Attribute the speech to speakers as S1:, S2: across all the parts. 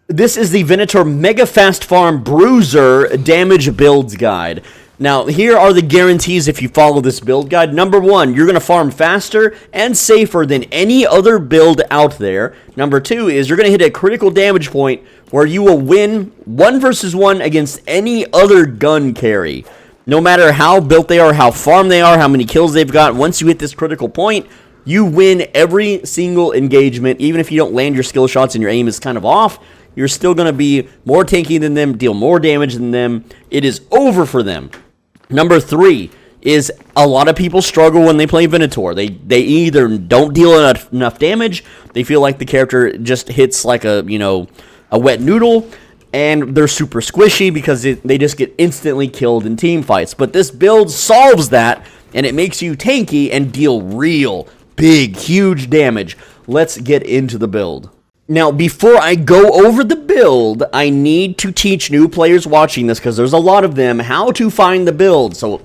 S1: This is the Venator Mega Fast Farm Bruiser Damage Builds Guide. Now, here are the guarantees if you follow this build guide. Number one, you're going to farm faster and safer than any other build out there. Number two is you're going to hit a critical damage point where you will win 1 versus 1 against any other gun carry. No matter how built they are, how farmed they are, how many kills they've got, once you hit this critical point, you win every single engagement. Even if you don't land your skill shots and your aim is kind of off, you're still going to be more tanky than them, deal more damage than them. It is over for them. Number three is a lot of people struggle when they play Venator. They either don't deal enough damage, they feel like the character just hits like a wet noodle, and they're super squishy because they just get instantly killed in team fights. But this build solves that, and it makes you tanky and deal real, big, huge damage. Let's get into the build. Now, before I go over the build, I need to teach new players watching this, because there's a lot of them, how to find the build. So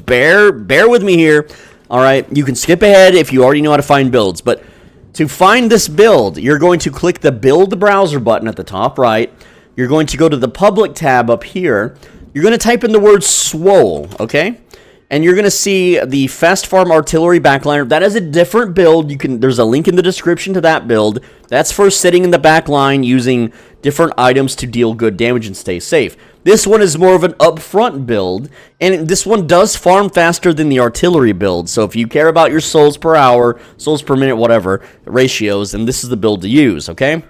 S1: bear with me here. All right, you can skip ahead if you already know how to find builds. But to find this build, you're going to click the Build Browser button at the top right. You're going to go to the Public tab up here. You're going to type in the word Swole, okay? And you're going to see the Fast Farm Artillery Backliner. That is a different build. There's a link in the description to that build. That's for sitting in the back line using different items to deal good damage and stay safe. This one is more of an upfront build, and this one does farm faster than the artillery build. So if you care about your souls per hour, souls per minute, whatever, ratios, then this is the build to use, okay?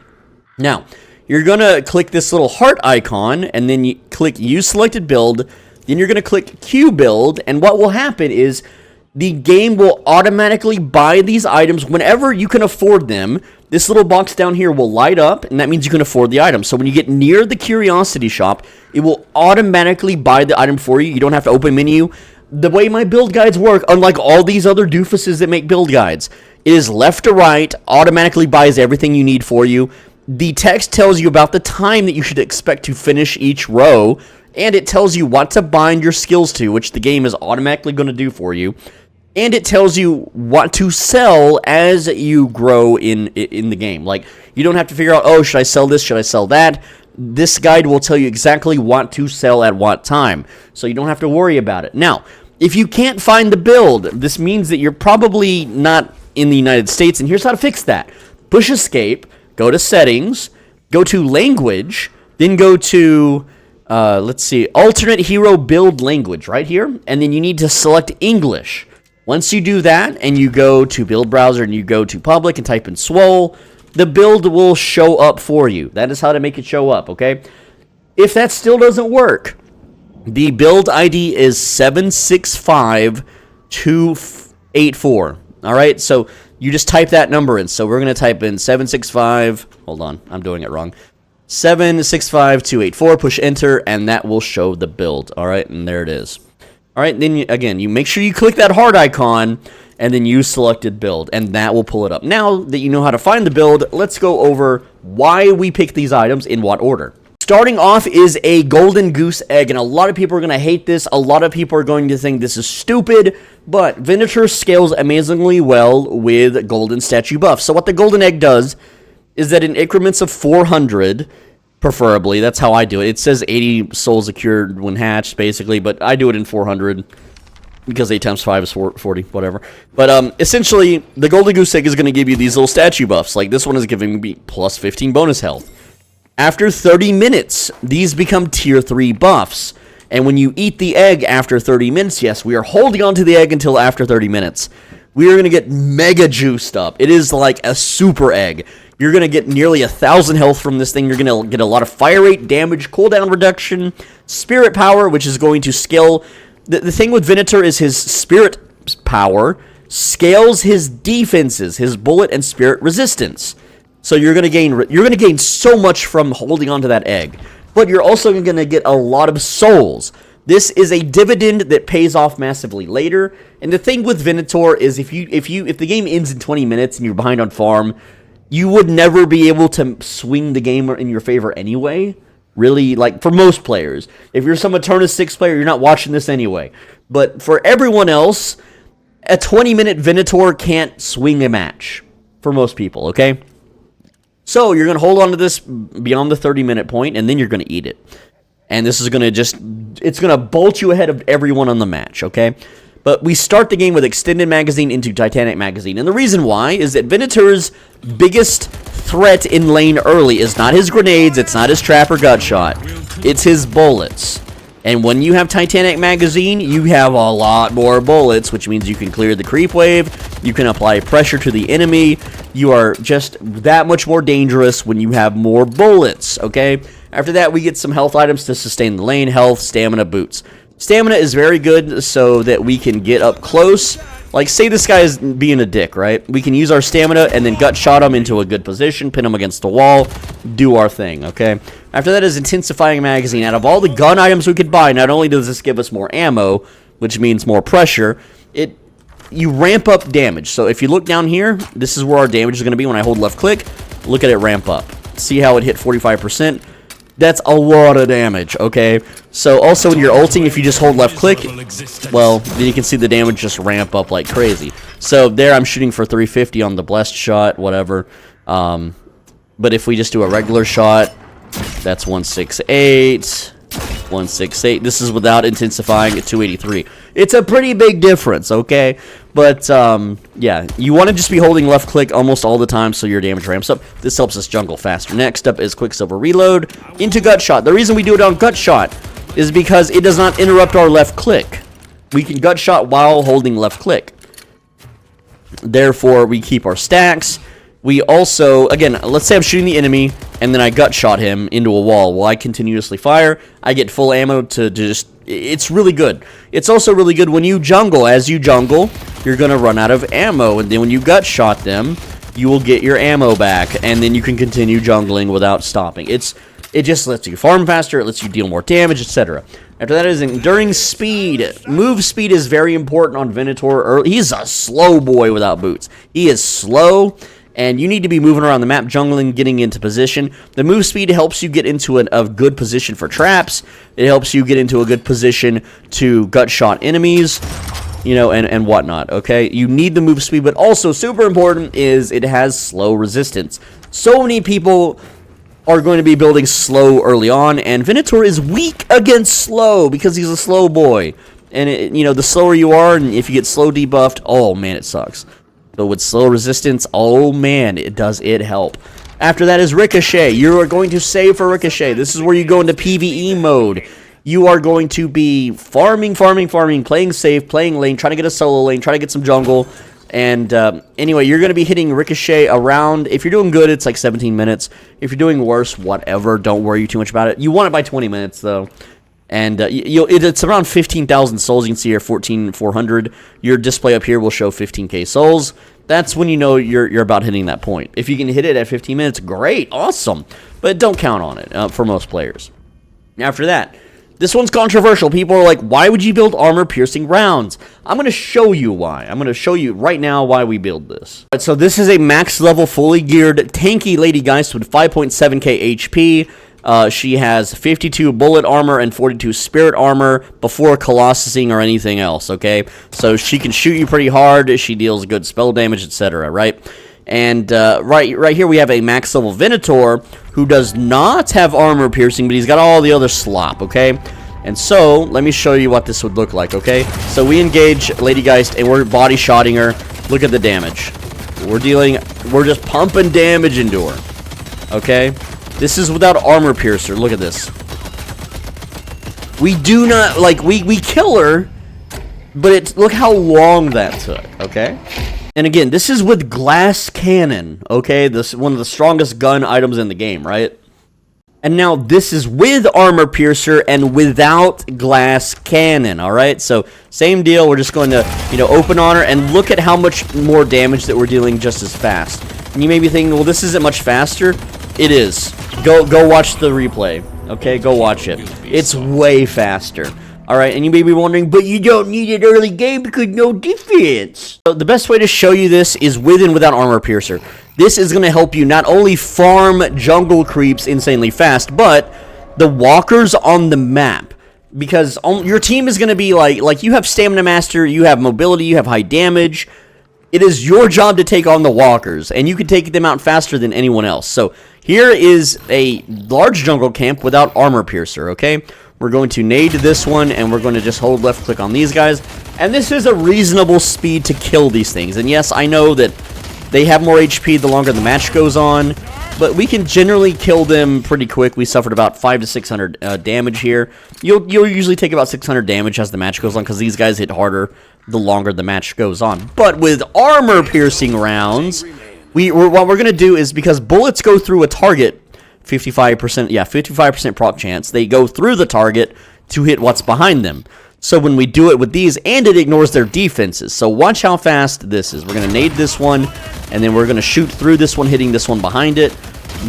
S1: Now, you're going to click this little heart icon, and then you click Use Selected Build. Then you're going to click Q Build, and what will happen is the game will automatically buy these items whenever you can afford them. This little box down here will light up, and that means you can afford the item. So when you get near the Curiosity Shop, it will automatically buy the item for you. You don't have to open menu. The way my build guides work, unlike all these other doofuses that make build guides, it is left to right, automatically buys everything you need for you. The text tells you about the time that you should expect to finish each row, and it tells you what to bind your skills to, which the game is automatically going to do for you. And it tells you what to sell as you grow in the game. Like, you don't have to figure out, oh, should I sell this, should I sell that? This guide will tell you exactly what to sell at what time, so you don't have to worry about it. Now, if you can't find the build, this means that you're probably not in the United States, and here's how to fix that. Push Escape, go to Settings, go to Language, then go to... let's see, alternate hero build language right here, and then you need to select English. Once you do that, and you go to build browser, and you go to public and type in Swole, the build will show up for you. That is how to make it show up, okay? If that still doesn't work, the build ID is 765284. All right, so you just type that number in. So we're going to type in 765, hold on, I'm doing it wrong. 765284, push enter, and that will show the build. All right, and there it is. All right, then again, you make sure you click that heart icon and then use selected build, and that will pull it up. Now that you know how to find the build, let's go over why we pick these items in what order. Starting off is a golden goose egg, and a lot of people are going to hate this. A lot of people are going to think this is stupid, but Venator scales amazingly well with golden statue buffs. So what the golden egg does is that in increments of 400, preferably, that's how I do it. It says 80 souls accrued when hatched, basically, but I do it in 400 because 8 times 5 is 40, whatever. But essentially, the golden goose egg is going to give you these little statue buffs. Like this one is giving me plus 15 bonus health. After 30 minutes, these become tier 3 buffs. And when you eat the egg after 30 minutes, yes, we are holding on to the egg until after 30 minutes, we are going to get mega juiced up. It is like a super egg. You're going to get nearly 1,000 health from this thing. You're going to get a lot of fire rate, damage, cooldown reduction, spirit power, which is going to scale. The thing with Venator is his spirit power scales his defenses, his bullet and spirit resistance. So you're going to gain so much from holding onto that egg. But you're also going to get a lot of souls. This is a dividend that pays off massively later. And the thing with Venator is if the game ends in 20 minutes and you're behind on farm, you would never be able to swing the game in your favor anyway. Really, like, for most players. If you're some Eternus 6 player, you're not watching this anyway. But for everyone else, a 20-minute Venator can't swing a match. For most people, okay? So you're going to hold on to this beyond the 30-minute point, and then you're going to eat it. And this is going to it's going to bolt you ahead of everyone on the match, okay? But we start the game with extended magazine into Titanic magazine. And the reason why is that Venator's biggest threat in lane early is not his grenades, it's not his trap or gut shot, it's his bullets. And when you have Titanic magazine, you have a lot more bullets, which means you can clear the creep wave, you can apply pressure to the enemy, you are just that much more dangerous when you have more bullets, okay? After that, we get some health items to sustain the lane, health, stamina, boots. Stamina is very good so that we can get up close. Like, say this guy is being a dick, right? We can use our stamina and then gut shot him into a good position, pin him against the wall, do our thing, okay? After that is intensifying magazine. Out of all the gun items we could buy, not only does this give us more ammo, which means more pressure, you ramp up damage. So if you look down here, this is where our damage is going to be when I hold left click. Look at it ramp up. See how it hit 45%? That's a lot of damage, okay? So also when you're ulting, if you just hold left click, well, then you can see the damage just ramp up like crazy. So there I'm shooting for 350 on the blessed shot, whatever. But if we just do a regular shot, that's 168, 168. This is without intensifying at 283. It's a pretty big difference, okay? But, yeah, you want to just be holding left click almost all the time so your damage ramps up. This helps us jungle faster. Next up is Quicksilver Reload into Gut Shot. The reason we do it on Gut Shot is because it does not interrupt our left click. We can Gut Shot while holding left click. Therefore, we keep our stacks. We also, again, let's say I'm shooting the enemy, and then I gut shot him into a wall. While I continuously fire, I get full ammo to just... It's really good. It's also really good when you jungle. As you jungle, you're going to run out of ammo, and then when you gut shot them, you will get your ammo back, and then you can continue jungling without stopping. It just lets you farm faster, it lets you deal more damage, etc. After that is enduring speed. Move speed is very important on Venator. He's a slow boy without boots. He is slow, and you need to be moving around the map, jungling, getting into position. The move speed helps you get into a good position for traps. It helps you get into a good position to gut shot enemies, you know, and whatnot, okay? You need the move speed, but also super important is it has slow resistance. So many people are going to be building slow early on, and Venator is weak against slow because he's a slow boy. And, you know, the slower you are, and if you get slow debuffed, oh, man, it sucks. But with slow resistance, oh man, it help. After that is Ricochet. You are going to save for Ricochet. This is where you go into PvE mode. You are going to be farming, playing safe, playing lane, trying to get a solo lane, trying to get some jungle. And anyway, you're going to be hitting Ricochet around, if you're doing good, it's like 17 minutes. If you're doing worse, whatever, don't worry too much about it. You want it by 20 minutes, though. And it's around 15,000 souls. You can see here 14,400. Your display up here will show 15k souls. That's when you know you're about hitting that point. If you can hit it at 15 minutes, great, awesome. But don't count on it for most players. After that, this one's controversial. People are like, why would you build armor-piercing rounds? I'm going to show you why. I'm going to show you right now why we build this. All right, so this is a max-level, fully geared, tanky Lady Geist with 5.7k HP. She has 52 bullet armor and 42 spirit armor before colossusing or anything else, okay? So she can shoot you pretty hard, she deals good spell damage, etc., right? And right here we have a max level Venator who does not have armor piercing, but he's got all the other slop, okay? And so, let me show you what this would look like, okay? So we engage Lady Geist and we're body shotting her. Look at the damage. We're just pumping damage into her, okay? This is without armor piercer. Look at this. We do not, like, we kill her, but look how long that took, okay? And again, this is with glass cannon, okay? This one of the strongest gun items in the game, right? And now this is with armor piercer and without glass cannon, all right? So same deal. We're just going to, you know, open on her and look at how much more damage that we're dealing just as fast. And you may be thinking, well, this isn't much faster. It is. Go watch the replay. Okay, go watch it. It's way faster. Alright, and you may be wondering, but you don't need it early game because no defense. So the best way to show you this is with and without armor piercer. This is going to help you not only farm jungle creeps insanely fast, but the walkers on the map. Because your team is going to be like you have stamina master, you have mobility, you have high damage. it is your job to take on the walkers, and you can take them out faster than anyone else. So here is a large jungle camp without armor piercer, okay? We're going to nade this one, and we're going to just hold left click on these guys. And this is a reasonable speed to kill these things. And yes, I know that they have more HP the longer the match goes on, but we can generally kill them pretty quick. We suffered about 500 to 600 damage here. You'll usually take about 600 damage as the match goes on, because these guys hit harder the longer the match goes on. But with armor-piercing rounds, what we're going to do is, because bullets go through a target, 55% prop chance, they go through the target to hit what's behind them. So when we do it with these, and it ignores their defenses. So watch how fast this is. We're going to nade this one, and then we're going to shoot through this one, hitting this one behind it.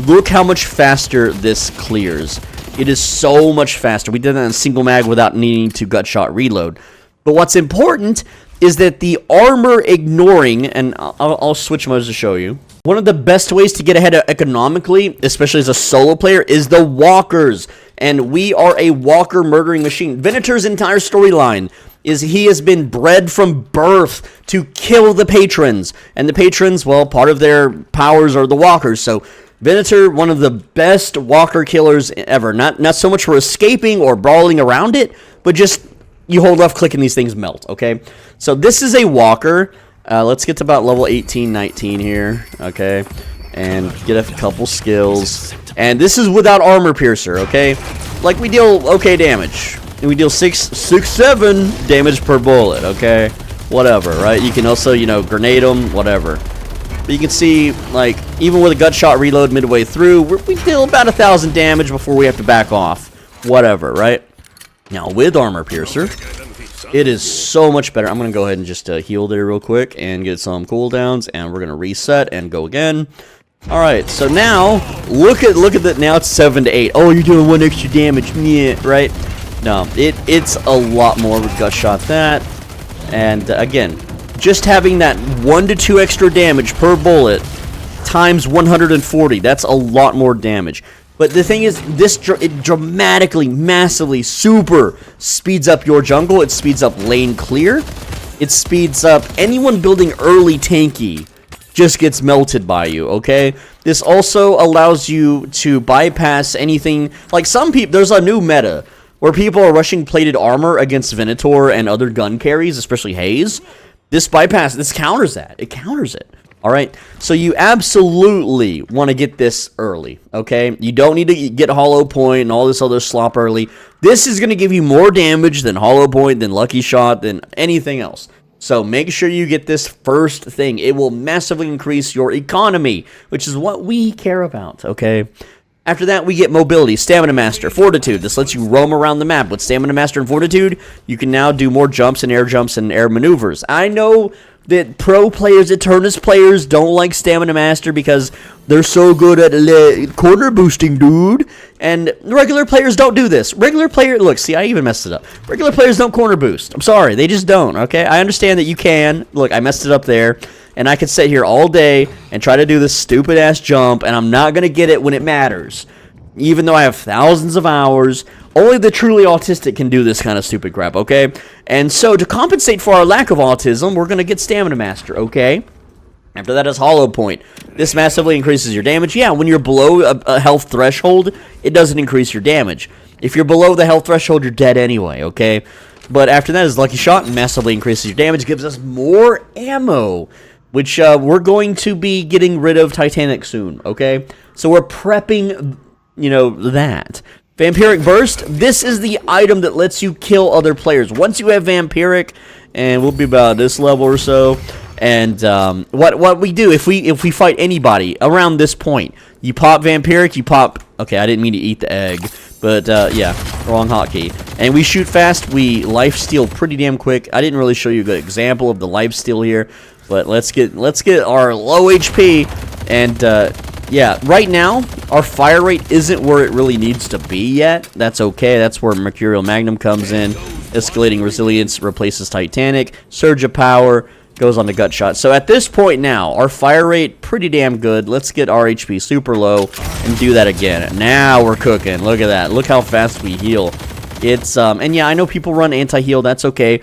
S1: Look how much faster this clears. It is so much faster. We did that in single mag without needing to gut shot reload. But what's important is that the armor ignoring, and I'll switch modes to show you. One of the best ways to get ahead economically, especially as a solo player, is the walkers. And we are a walker murdering machine. Venator's entire storyline is he has been bred from birth to kill the patrons. And the patrons, well, part of their powers are the walkers. So Venator, one of the best walker killers ever. Not so much for escaping or brawling around it, but just you hold left click and these things melt, okay? So this is a walker. Let's get to about level 18, 19 here, okay? And get a couple skills. And this is without armor piercer, okay? Like, we deal okay damage. And we deal 7 damage per bullet, okay? Whatever, right? You can also, you know, grenade them, whatever. But you can see, like, even with a gut shot reload midway through, we deal about 1,000 damage before we have to back off. Whatever, right? Now, with armor piercer, it is so much better. I'm going to go ahead and just heal there real quick and get some cooldowns, and we're going to reset and go again. All right, so now look at that. Now it's 7 to 8. Oh, you're doing 1 extra damage, yeah, right? No, it's a lot more with gut shot that, and again, just having that 1 to 2 extra damage per bullet times 140. That's a lot more damage. But the thing is, it dramatically, massively, super speeds up your jungle. It speeds up lane clear. It speeds up anyone building early tanky just gets melted by you, okay? This also allows you to bypass anything. Like some people, there's a new meta where people are rushing plated armor against Venator and other gun carries, especially Haze. This counters that. It counters it. All right, so you absolutely want to get this early, okay? You don't need to get Hollow Point and all this other slop early. This is going to give you more damage than Hollow Point, than Lucky Shot, than anything else. So make sure you get this first thing. It will massively increase your economy, which is what we care about, okay? After that, we get Mobility, Stamina Master, Fortitude. This lets you roam around the map. With Stamina Master and Fortitude, you can now do more jumps and air maneuvers. I know that pro players, Eternus players, don't like Stamina Master because they're so good at corner boosting, dude. And regular players don't do this. Look, see, I even messed it up. Regular players don't corner boost. I'm sorry, they just don't, okay? I understand that you can. Look, I messed it up there. And I could sit here all day and try to do this stupid-ass jump, and I'm not going to get it when it matters. Even though I have thousands of hours, only the truly autistic can do this kind of stupid crap, okay? And so, to compensate for our lack of autism, we're going to get Stamina Master, okay? After that is Hollow Point. This massively increases your damage. Yeah, when you're below a health threshold, it doesn't increase your damage. If you're below the health threshold, you're dead anyway, okay? But after that is Lucky Shot, and massively increases your damage, gives us more ammo, which we're going to be getting rid of Titanic soon, okay? So we're prepping, you know, that. Vampiric Burst, this is the item that lets you kill other players. Once you have Vampiric, and we'll be about this level or so, and what we do, if we fight anybody around this point, you pop Vampiric, you pop, okay, I didn't mean to eat the egg, but yeah, wrong hotkey. And we shoot fast, we lifesteal pretty damn quick. I didn't really show you a good example of the lifesteal here, but let's get our low HP, and yeah, right now our fire rate isn't where it really needs to be yet. That's okay. That's where Mercurial Magnum comes in. Escalating Resilience replaces Titanic. Surge of Power goes on to Gut Shot. So at this point now, our fire rate pretty damn good. Let's get our HP super low and do that again. Now we're cooking. Look at that. Look how fast we heal. It's and yeah, I know people run anti-heal. That's okay.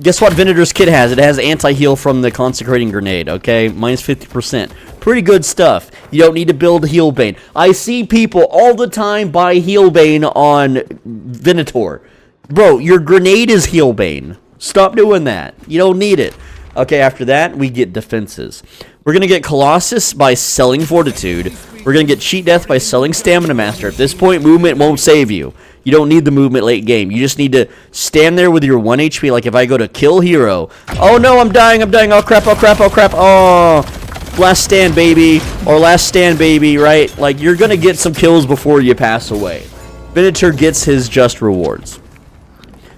S1: guess what Venator's kit has? It has anti-heal from the Consecrating Grenade, okay? Minus 50%. Pretty good stuff. You don't need to build Heal Bane. I see people all the time buy Heal Bane on Venator. Bro, your grenade is Heal Bane. Stop doing that. You don't need it. Okay, after that, we get defenses. We're going to get Colossus by selling Fortitude. We're going to get Cheat Death by selling Stamina Master. At this point, movement won't save you. You don't need the movement late game. You just need to stand there with your 1 HP. Like if I go to kill hero. Oh no, I'm dying. Oh crap, oh crap, oh crap. Oh, last stand, baby. Or last stand, baby, right? Like you're going to get some kills before you pass away. Venator gets his just rewards.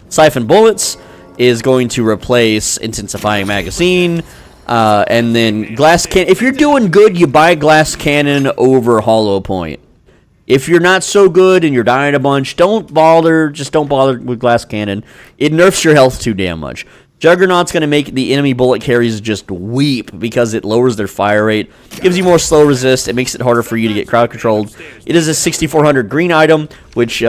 S1: Siphon Bullets is going to replace Intensifying Magazine. And then Glass Cannon. If you're doing good, you buy Glass Cannon over Hollow Point. If you're not so good and you're dying a bunch, don't bother. Just don't bother with Glass Cannon. It nerfs your health too damn much. Juggernaut's going to make the enemy bullet carries just weep because it lowers their fire rate. Gives you more slow resist. It makes it harder for you to get crowd controlled. It is a 6400 green item, which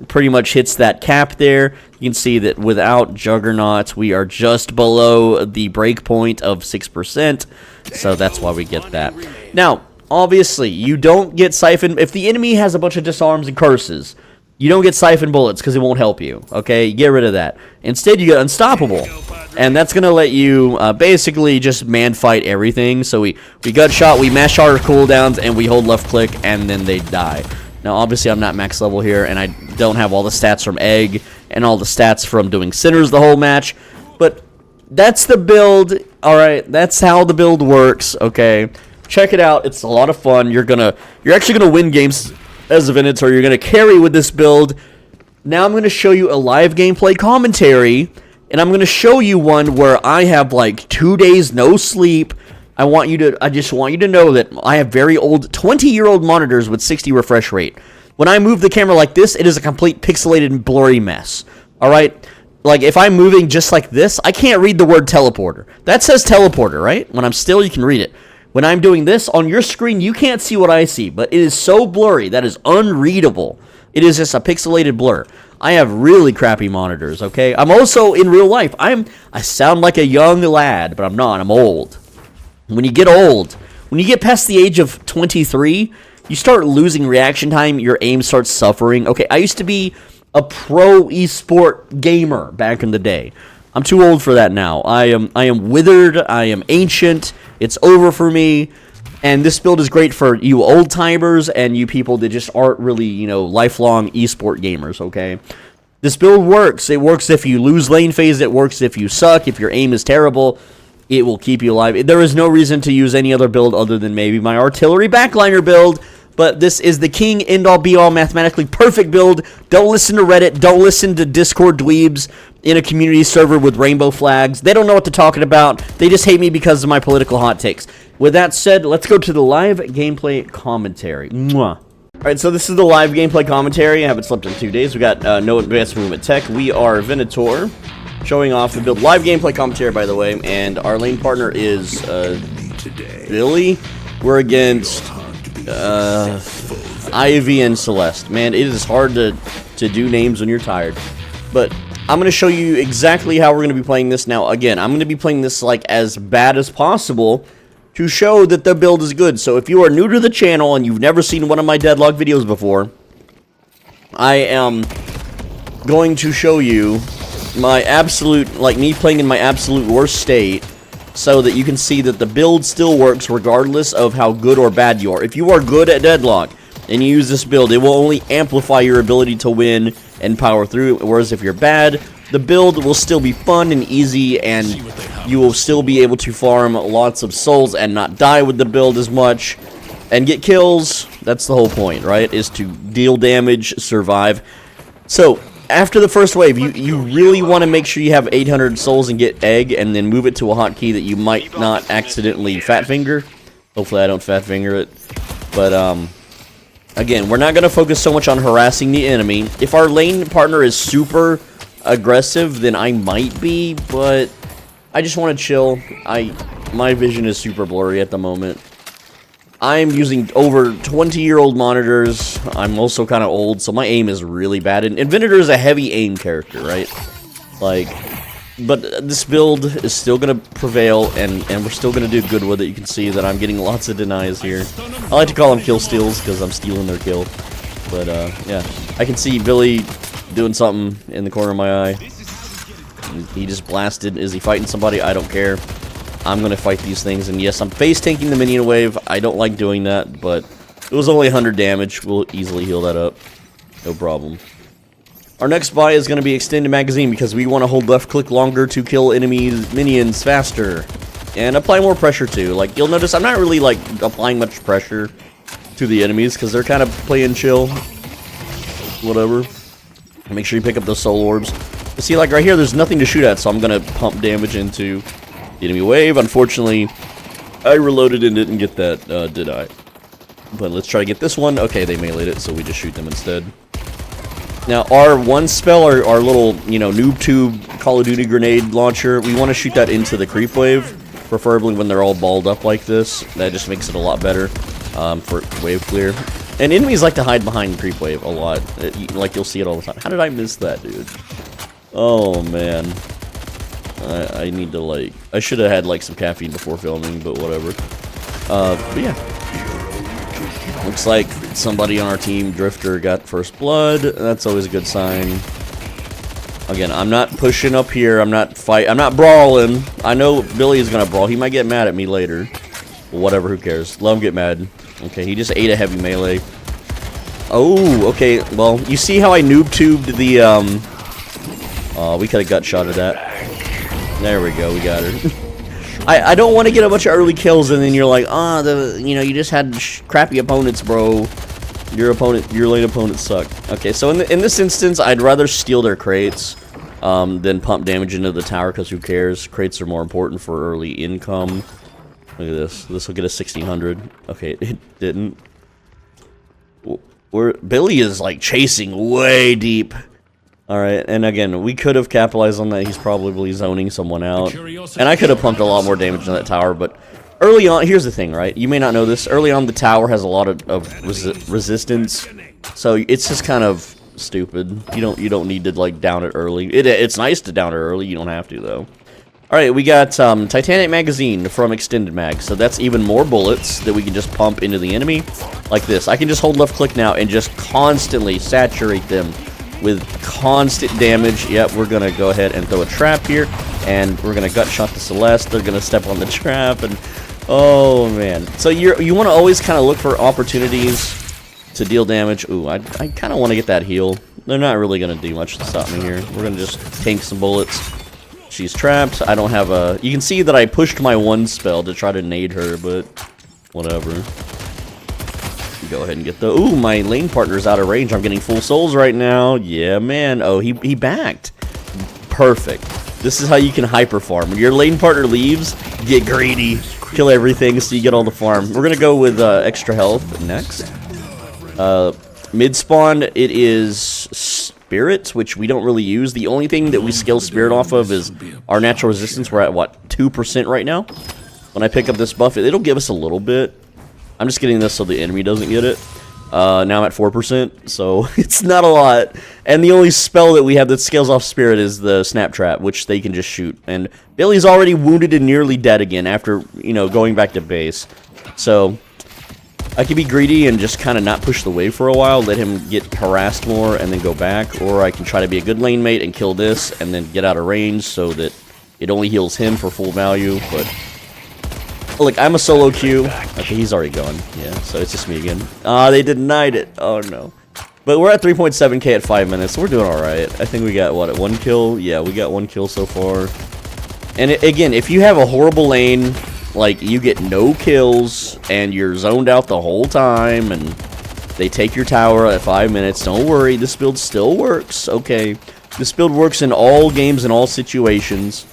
S1: pretty much hits that cap there. You can see that without Juggernaut, we are just below the break point of 6%. So that's why we get that. Now, obviously, you don't get Siphon. If the enemy has a bunch of disarms and curses, you don't get Siphon Bullets because it won't help you, okay? Get rid of that. Instead, you get Unstoppable, and that's going to let you basically just man-fight everything. So we gut shot, we mash our cooldowns, and we hold left click, and then they die. Now, obviously, I'm not max level here, and I don't have all the stats from Egg and all the stats from doing Sinners the whole match, but that's the build, all right? That's how the build works, okay? Check it out. It's a lot of fun. You're actually going to win games as a Venator. You're going to carry with this build. Now I'm going to show you a live gameplay commentary, and I'm going to show you one where I have like 2 days no sleep. I just want you to know that I have very old 20-year-old monitors with 60 refresh rate. When I move the camera like this, it is a complete pixelated and blurry mess. All right? Like if I'm moving just like this, I can't read the word teleporter. That says teleporter, right? When I'm still, you can read it. When I'm doing this, on your screen, you can't see what I see, but it is so blurry that is unreadable. It is just a pixelated blur. I have really crappy monitors, okay? I'm also, in real life, I sound like a young lad, but I'm not. I'm old. When you get old, when you get past the age of 23, you start losing reaction time, your aim starts suffering. Okay, I used to be a pro esport gamer back in the day. I'm too old for that now. I am withered. I am ancient. It's over for me. And this build is great for you old timers and you people that just aren't really, lifelong esport gamers, okay? This build works. It works if you lose lane phase. It works if you suck. If your aim is terrible, it will keep you alive. There is no reason to use any other build other than maybe my artillery backliner build. But this is the king, end-all, be-all, mathematically perfect build. Don't listen to Reddit. Don't listen to Discord dweebs in a community server with rainbow flags. They don't know what they're talking about. They just hate me because of my political hot takes. With that said, let's go to the live gameplay commentary. Mwah. Alright, so this is the live gameplay commentary. I haven't slept in 2 days. We got no advanced movement tech. We are Venator, showing off the build. Live gameplay commentary, by the way. And our lane partner is Billy. We're against Ivy and Celeste. Man, it is hard to do names when you're tired. But I'm going to show you exactly how we're going to be playing this. Now, again, I'm going to be playing this like as bad as possible to show that the build is good. So if you are new to the channel and you've never seen one of my Deadlock videos before, I am going to show you my absolute, like me playing in my absolute worst state, so that you can see that the build still works regardless of how good or bad you are. If you are good at Deadlock and you use this build, it will only amplify your ability to win and power through. Whereas if you're bad, the build will still be fun and easy, and you will still be able to farm lots of souls and not die with the build as much and get kills. That's the whole point, right? Is to deal damage, survive. So after the first wave, you really want to make sure you have 800 souls and get egg, and then move it to a hotkey that you might not accidentally fat finger. Hopefully I don't fat finger it. But again, we're not going to focus so much on harassing the enemy. If our lane partner is super aggressive, then I might be, but I just want to chill. My vision is super blurry at the moment. I'm using over 20-year-old monitors. I'm also kind of old, so my aim is really bad. And Venator is a heavy aim character, right? Like, But this build is still going to prevail, and we're still going to do good with it. You can see that I'm getting lots of denies here. I like to call them kill steals because I'm stealing their kill. But, yeah. I can see Billy doing something in the corner of my eye. He just blasted. Is he fighting somebody? I don't care. I'm going to fight these things. And yes, I'm face tanking the minion wave. I don't like doing that, but it was only 100 damage. We'll easily heal that up. No problem. Our next buy is going to be extended magazine because we want to hold left click longer to kill enemies minions faster. And apply more pressure too. Like, you'll notice I'm not really, like, applying much pressure to the enemies because they're kind of playing chill. Whatever. Make sure you pick up those soul orbs. You see, like, right here, there's nothing to shoot at, so I'm going to pump damage into the enemy wave. Unfortunately, I reloaded and didn't get that, did I? But let's try to get this one. Okay, they meleeed it, so we just shoot them instead. Now, our one spell, our little, you know, noob tube Call of Duty grenade launcher, we want to shoot that into the creep wave, preferably when they're all balled up like this. That just makes it a lot better for wave clear. And enemies like to hide behind creep wave a lot. Like, you'll see it all the time. How did I miss that, dude? Oh, man. I need to, like... I should have had, like, some caffeine before filming, but whatever. But yeah. Looks like somebody on our team, Drifter, got first blood. That's always a good sign. Again, I'm not pushing up here. I'm not brawling. I know Billy is gonna brawl. He might get mad at me later. Whatever, who cares? Let him get mad. Okay, he just ate a heavy melee. Oh, okay. Well, you see how I noob tubed the we could have gut shotted that. There we go. We got her. I don't want to get a bunch of early kills and then you're like, you know, you just had crappy opponents, bro. Your lane opponents suck. Okay, so in this instance, I'd rather steal their crates than pump damage into the tower because who cares? Crates are more important for early income. Look at this. This will get us 1600. Okay, it didn't. Billy is like chasing way deep. Alright, and again, we could have capitalized on that. He's probably zoning someone out. And I could have pumped a lot more damage in that tower, but early on, here's the thing, right? You may not know this. Early on, the tower has a lot of resistance, so it's just kind of stupid. You don't need to, like, down it early. It's nice to down it early. You don't have to, though. Alright, we got Titanic Magazine from Extended Mag, so that's even more bullets that we can just pump into the enemy, like this. I can just hold left click now and just constantly saturate them with constant damage. Yep, we're gonna go ahead and throw a trap here, and we're gonna gut shot the Celeste. They're gonna step on the trap, and oh man. So you want to always kind of look for opportunities to deal damage. Ooh, I kind of want to get that heal. They're not really gonna do much to stop me here. We're gonna just tank some bullets. She's trapped. I don't have a. You can see that I pushed my one spell to try to nade her, but whatever. Go ahead and get the... Ooh, my lane partner's out of range. I'm getting full souls right now. Yeah, man. Oh, he backed. Perfect. This is how you can hyper farm. When your lane partner leaves, get greedy. Kill everything so you get all the farm. We're going to go with extra health next. Mid-spawn, it is Spirit, which we don't really use. The only thing that we scale Spirit off of is our natural resistance. We're at, what, 2% right now? When I pick up this buff, it'll give us a little bit. I'm just getting this so the enemy doesn't get it. Now I'm at 4%, so it's not a lot. And the only spell that we have that scales off Spirit is the Snap Trap, which they can just shoot. And Billy's already wounded and nearly dead again after, you know, going back to base. So I could be greedy and just kind of not push the wave for a while, let him get harassed more, and then go back. Or I can try to be a good lane mate and kill this, and then get out of range so that it only heals him for full value, but... Look, I'm a solo queue. Okay, he's already gone. Yeah, so it's just me again. They denied it. Oh, no. But we're at 3.7k at 5 minutes. So we're doing alright. I think we got, what, 1 kill? Yeah, we got 1 kill so far. And again, if you have a horrible lane, like, you get no kills, and you're zoned out the whole time, and they take your tower at 5 minutes, don't worry. This build still works, okay? This build works in all games and all situations.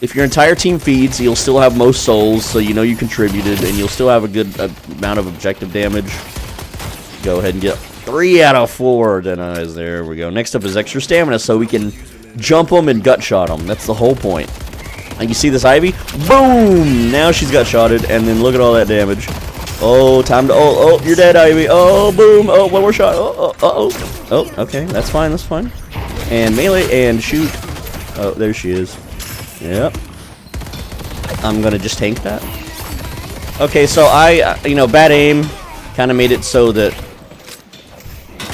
S1: If your entire team feeds, you'll still have most souls, so you know you contributed, and you'll still have a good amount of objective damage. Go ahead and get 3 out of 4 denies. There we go. Next up is extra stamina, so we can jump them and gut shot them. That's the whole point. And you see this Ivy? Boom! Now she's got shotted, and then look at all that damage. Oh, time to... Oh, you're dead, Ivy. Oh, boom. Oh, one more shot. Oh, okay. That's fine, that's fine. And melee, and shoot. Oh, there she is. Yep. I'm gonna just tank that. Okay, so you know, bad aim kind of made it so that.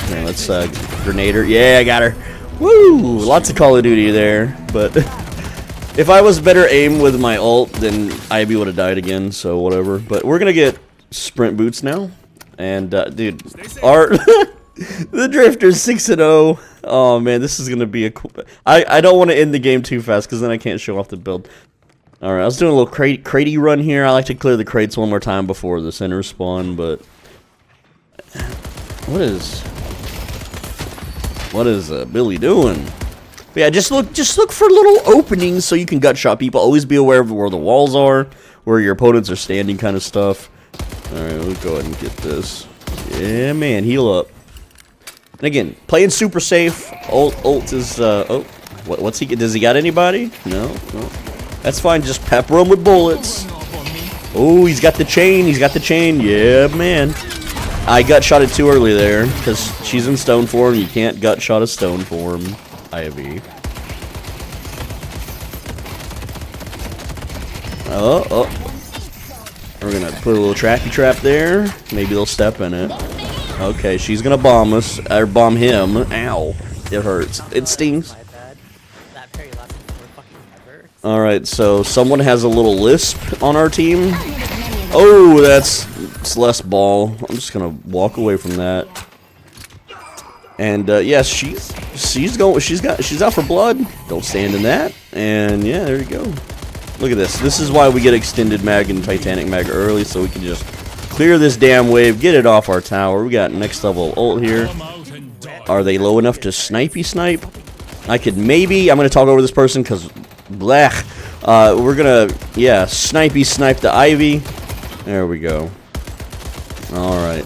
S1: Okay, let's Grenader. Yeah, I got her. Woo! Lots of Call of Duty there, but if I was better aim with my ult, then Ivy would have died again. So whatever. But we're gonna get sprint boots now, and dude, our the Drifter's 6-0. Oh man, this is gonna be a cool. I don't want to end the game too fast because then I can't show off the build. All right, I was doing a little cratey run here. I like to clear the crates one more time before the center spawn, but what is Billy doing? But yeah, just look for little openings so you can gut shot people. Always be aware of where the walls are, where your opponents are standing, kind of stuff. All right, we'll go ahead and get this. Yeah, man, heal up. And again, playing super safe. Ult is oh, what's he? Does he got anybody? No. That's fine. Just pepper him with bullets. Oh, he's got the chain. He's got the chain. Yeah, man. I gut shot it too early there because she's in stone form. You can't gut shot a stone form. Ivy. Oh. We're gonna put a little trappy trap there. Maybe they'll step in it. Okay, she's gonna bomb us or bomb him. Ow! It hurts. It stings. All right, so someone has a little lisp on our team. Oh, that's Celeste Ball. I'm just gonna walk away from that. And yes, she's out for blood. Don't stand in that. And yeah, there you go. Look at this. This is why we get extended mag and Titanic mag early, so we can just clear this damn wave, get it off our tower. We got next level ult here. Are they low enough to snipey snipe? I could maybe. I'm gonna talk over this person because blech. We're gonna snipey snipe the Ivy. There we go. All right.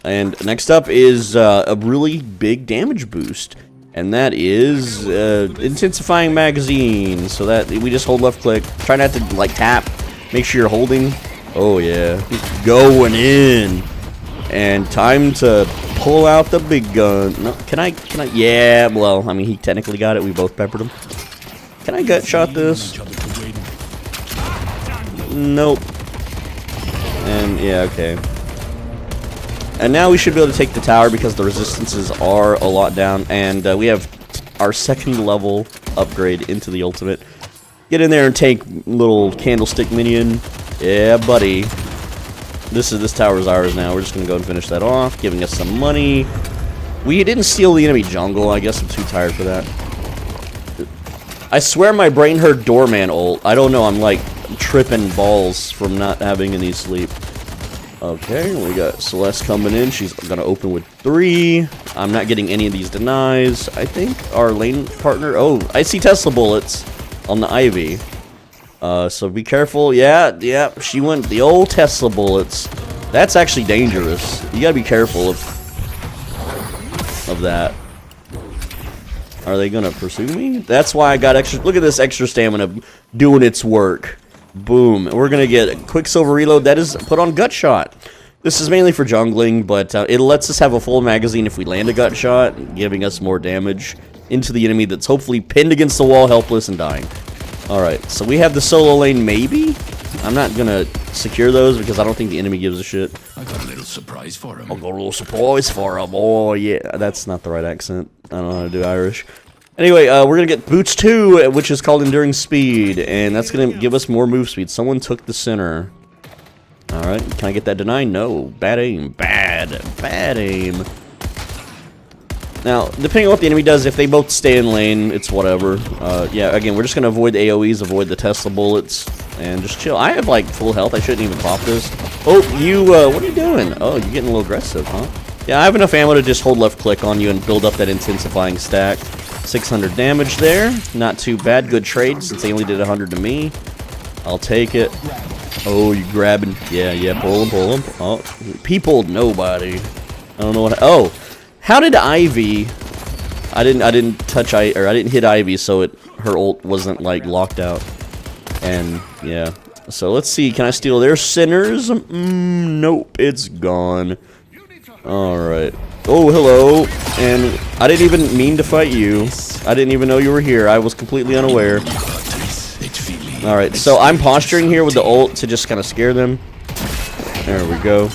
S1: And next up is a really big damage boost, and that is intensifying magazine. So that we just hold left click. Try not to like tap. Make sure you're holding. Oh yeah, going in. And time to pull out the big gun. No, can I? Yeah. Well, I mean, he technically got it. We both peppered him. Can I gut shot this? Nope. And yeah, okay. And now we should be able to take the tower because the resistances are a lot down, and we have our second level upgrade into the ultimate. Get in there and take little candlestick minion. Yeah, buddy. This tower is ours now. We're just gonna go and finish that off, giving us some money. We didn't steal the enemy jungle. I guess I'm too tired for that. I swear my brain heard doorman ult. I don't know. I'm like tripping balls from not having any sleep. Okay, we got Celeste coming in. She's gonna open with 3. I'm not getting any of these denies. I think our lane partner. Oh, I see Tesla bullets on the Ivy. So be careful. Yeah, she went the old Tesla bullets. That's actually dangerous. You gotta be careful of that. Are they gonna pursue me? That's why I got extra. Look at this extra stamina doing its work. Boom. We're gonna get a Quicksilver reload. That is put on gut shot. This is mainly for jungling, but it lets us have a full magazine if we land a gut shot, giving us more damage into the enemy that's hopefully pinned against the wall, helpless and dying. Alright, so we have the solo lane, maybe? I'm not gonna secure those because I don't think the enemy gives a shit.
S2: I got a little surprise for him.
S1: I'll got a little surprise for him. Oh, yeah. That's not the right accent. I don't know how to do Irish. Anyway, we're gonna get Boots 2, which is called Enduring Speed, and that's gonna give us more move speed. Someone took the center. Alright, can I get that deny? No. Bad aim. Bad aim. Now, depending on what the enemy does, if they both stay in lane, it's whatever. Yeah, again, we're just gonna avoid the AoEs, avoid the Tesla bullets, and just chill. I have, like, full health. I shouldn't even pop this. Oh, you, what are you doing? Oh, you're getting a little aggressive, huh? Yeah, I have enough ammo to just hold left click on you and build up that intensifying stack. 600 damage there. Not too bad. Good trade since they only did 100 to me. I'll take it. Oh, you grabbing. Yeah, pull him. Oh, he pulled nobody. I don't know what. Oh, how did Ivy? I didn't touch I didn't hit Ivy, so her ult wasn't like locked out. And yeah. So let's see. Can I steal their sinners? Nope, it's gone. All right. Oh, hello. And I didn't even mean to fight you. I didn't even know you were here. I was completely unaware. Alright, so I'm posturing here with the ult to just kind of scare them. There we go.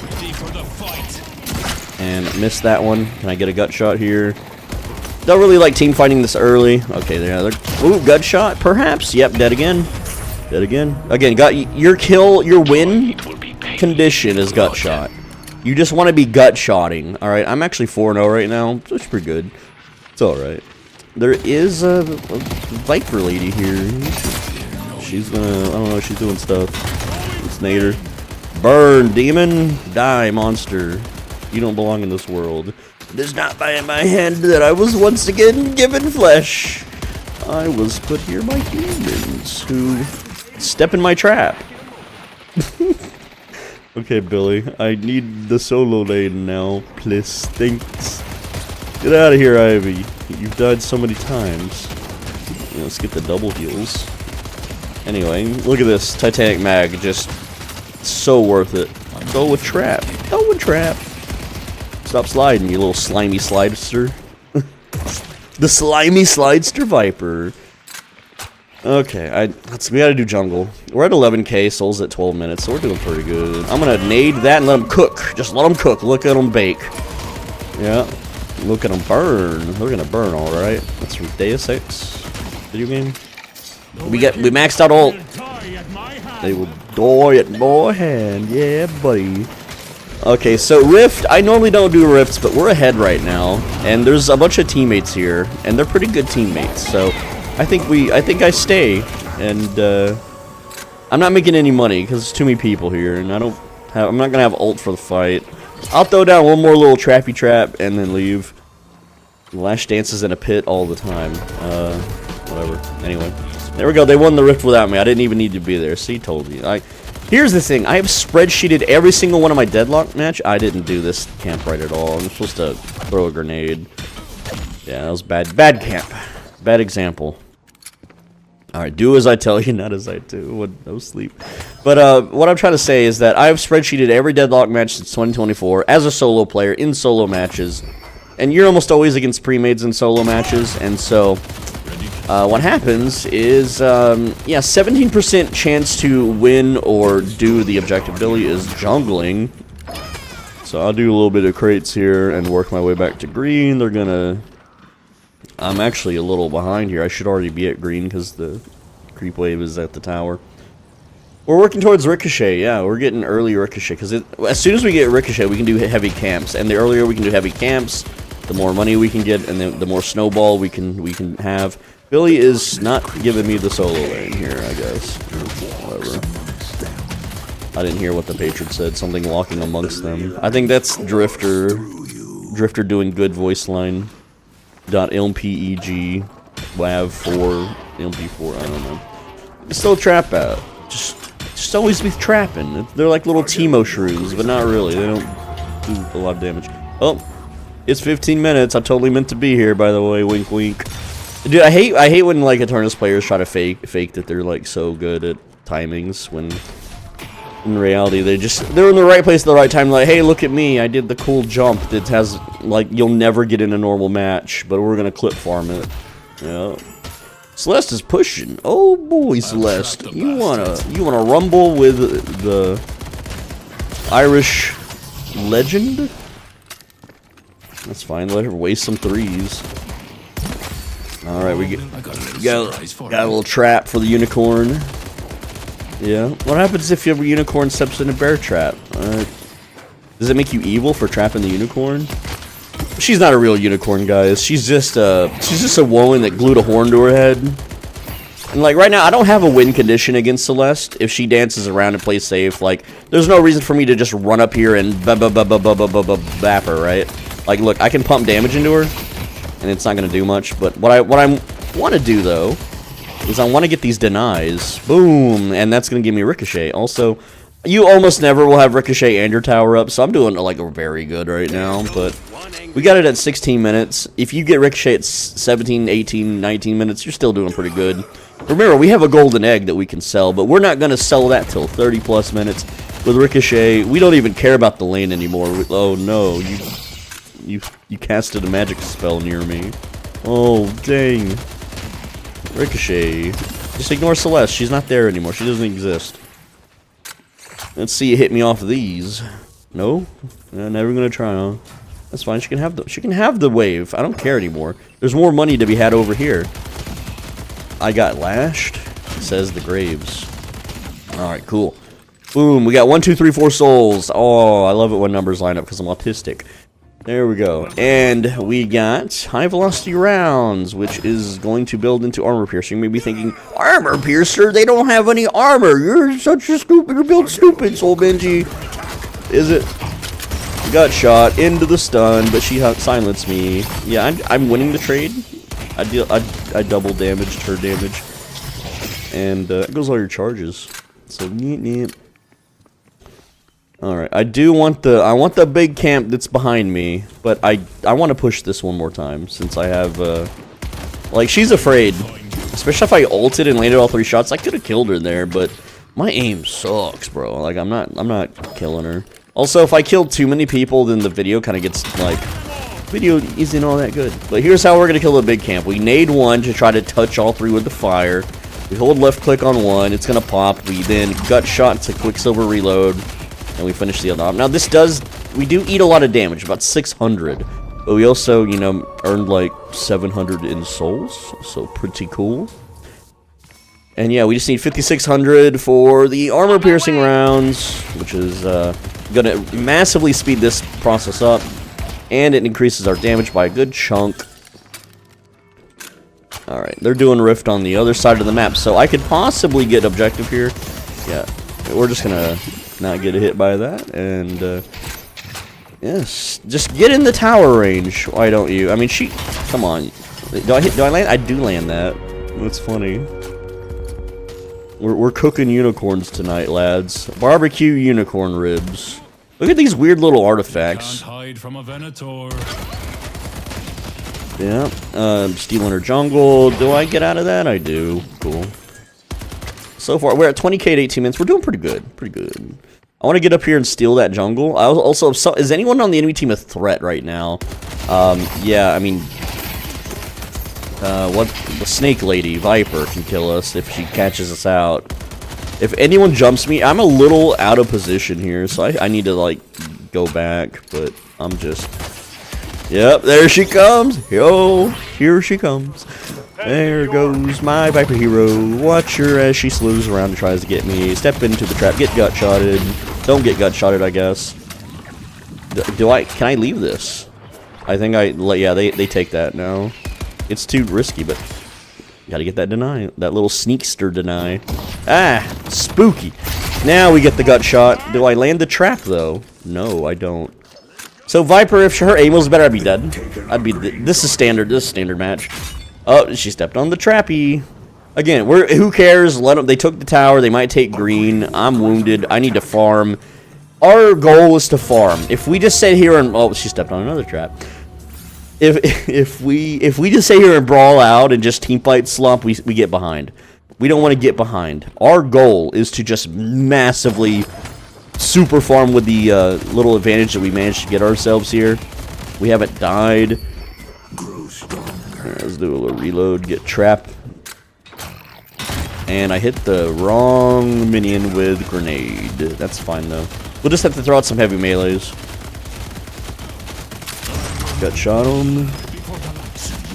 S1: And missed that one. Can I get a gut shot here? Don't really like team fighting this early. Okay, they're ooh, gut shot, perhaps. Yep, dead again. Dead again. Again, got your kill, your win condition is gut shot. You just want to be gut shotting. Alright, I'm actually 4-0 right now. Which is pretty good. It's alright. There is a Viper lady here. She's gonna, I don't know, she's doing stuff. It's Nader. Burn, demon. Die, monster. You don't belong in this world. It is not by my hand that I was once again given flesh. I was put here by humans who step in my trap. Okay, Billy, I need the solo lane now, please. Thanks. Get out of here, Ivy. You've died so many times. Yeah, let's get the double heals. Anyway, look at this Titanic mag, just so worth it. Go with trap. Go with trap. Stop sliding, you little slimy slidester. The slimy slidester Viper. Okay, we gotta do jungle. We're at 11k, Soul's at 12 minutes, so we're doing pretty good. I'm gonna nade that and let them cook. Just let them cook. Look at them bake. Yeah. Look at them burn. They're gonna burn, alright. That's from Deus Ex video game. We maxed out ult. They will die at my hand. Yeah, buddy. Okay, so Rift, I normally don't do Rifts, but we're ahead right now. And there's a bunch of teammates here, and they're pretty good teammates. So I think I stay, and I'm not making any money because there's too many people here, and I'm not gonna have ult for the fight. I'll throw down one more little trappy trap and then leave. Lash dances in a pit all the time. Whatever. Anyway, there we go. They won the Rift without me. I didn't even need to be there. See, told you. Here's the thing. I have spreadsheeted every single one of my Deadlock match. I didn't do this camp right at all. I'm supposed to throw a grenade. Yeah, that was bad. Bad camp. Bad example. Alright, do as I tell you, not as I do. No sleep. But what I'm trying to say is that I've spreadsheeted every Deadlock match since 2024 as a solo player in solo matches. And you're almost always against pre-mades in solo matches. And so what happens is, yeah, 17% chance to win or do the objective. Billy is jungling. So I'll do a little bit of crates here and work my way back to green. They're gonna... I'm actually a little behind here. I should already be at green because the creep wave is at the tower. We're working towards Ricochet. Yeah, we're getting early Ricochet because as soon as we get Ricochet, we can do heavy camps. And the earlier we can do heavy camps, the more money we can get, and the more snowball we can have. Billy is not giving me the solo lane here, I guess. Whatever. I didn't hear what the patron said. Something walking amongst them. I think that's Drifter. Drifter doing good voice line. .lmpeg wav4 lp4. I don't know. Still trap out. Just always be trapping. They're like little Teemo shrews, but not really. They don't do a lot of damage. Oh, it's 15 minutes. I totally meant to be here, by the way. Wink, wink. Dude, I hate when like Eternus players try to fake that they're like so good at timings when in reality they're in the right place at the right time. Like, hey, look at me, I did the cool jump that has like you'll never get in a normal match, but we're gonna clip farm it. Yeah. Celeste is pushing. Oh boy, Celeste, you wanna rumble with the Irish legend? That's fine. Let her waste some threes. All right, we got a little trap for the unicorn. Yeah. What happens if your unicorn steps in a bear trap? Does it make you evil for trapping the unicorn? She's not a real unicorn, guys. She's just a woman that glued a horn to her head. And like right now, I don't have a win condition against Celeste. If she dances around and plays safe, like there's no reason for me to just run up here and bap her, right? Like, look, I can pump damage into her, and it's not gonna do much. But what I want to do though is I want to get these denies. Boom, and that's gonna give me Ricochet. Also, you almost never will have Ricochet and your tower up, so I'm doing like very good right now. But we got it at 16 minutes. If you get Ricochet at 17, 18, 19 minutes, you're still doing pretty good. Remember, we have a golden egg that we can sell, but we're not going to sell that till 30 plus minutes. With Ricochet, we don't even care about the lane anymore. Oh no, you casted a magic spell near me. Oh dang. Ricochet. Just ignore Celeste. She's not there anymore. She doesn't exist. Let's see you hit me off of these. No? Never gonna try, huh? That's fine. She can have the wave. I don't care anymore. There's more money to be had over here. I got lashed, says the Graves. Alright, cool. Boom, we got 1, 2, 3, 4 souls. Oh, I love it when numbers line up because I'm autistic. There we go. And we got high velocity rounds, which is going to build into armor piercer. You may be thinking, armor piercer? They don't have any armor. You're such a stupid, you build stupid, Soul Benji. Is it? Got shot into the stun, but she silenced me. Yeah, I'm winning the trade. I double damaged her damage. And it goes all your charges. So neat. Alright, I want the big camp that's behind me, but I want to push this one more time since I have like, she's afraid. Especially if I ulted and landed all 3 shots. I could have killed her there, but my aim sucks, bro. Like, I'm not killing her. Also, if I kill too many people, then the video kind of gets like, video isn't all that good. But here's how we're gonna kill the big camp. We nade 1 to try to touch all 3 with the fire. We hold left click on 1, it's gonna pop. We then gut shot to Quicksilver reload. And we finish the other. Now this we do eat a lot of damage, about 600. But we also, you know, earned like 700 in souls, so pretty cool. And yeah, we just need 5,600 for the armor piercing rounds, which is gonna massively speed this process up. And it increases our damage by a good chunk. Alright, they're doing Rift on the other side of the map, so I could possibly get objective here. Yeah, we're just gonna not get hit by that, and yes, just get in the tower range. Why don't you? I mean, come on. Do I land? I do land that. That's funny. We're cooking unicorns tonight, lads. Barbecue unicorn ribs. Look at these weird little artifacts.
S2: Can't hide from a Venator.
S1: Yeah, stealing her jungle. Do I get out of that? I do. Cool. So far, we're at 20k at 18 minutes. We're doing pretty good. Pretty good. I want to get up here and steal that jungle. I was also, is anyone on the enemy team a threat right now? Yeah, I mean, the snake lady, Viper, can kill us if she catches us out. If anyone jumps me, I'm a little out of position here, so I need to, like, go back, but I'm just... Yep, there she comes! Yo, here she comes. There goes my Viper hero. Watch her as she sleuths around and tries to get me. Step into the trap, get gut-shotted. Don't get gut-shotted, I guess. Can I leave this? I think yeah, they take that now. It's too risky, but gotta get that deny. That little sneakster deny. Ah, spooky. Now we get the gut shot. Do I land the trap, though? No, I don't. So Viper, if her aim was better, I'd be dead. This is standard. This is standard match. Oh, she stepped on the trappy. Again, who cares? Let them. They took the tower. They might take green. I'm wounded. I need to farm. Our goal is to farm. If we just sit here and she stepped on another trap. If we just sit here and brawl out and just teamfight slump, we get behind. We don't want to get behind. Our goal is to just massively super farm with the little advantage that we managed to get ourselves here. We haven't died. Let's do a little reload, get trap. And I hit the wrong minion with grenade. That's fine though. We'll just have to throw out some heavy melees. Got shot him.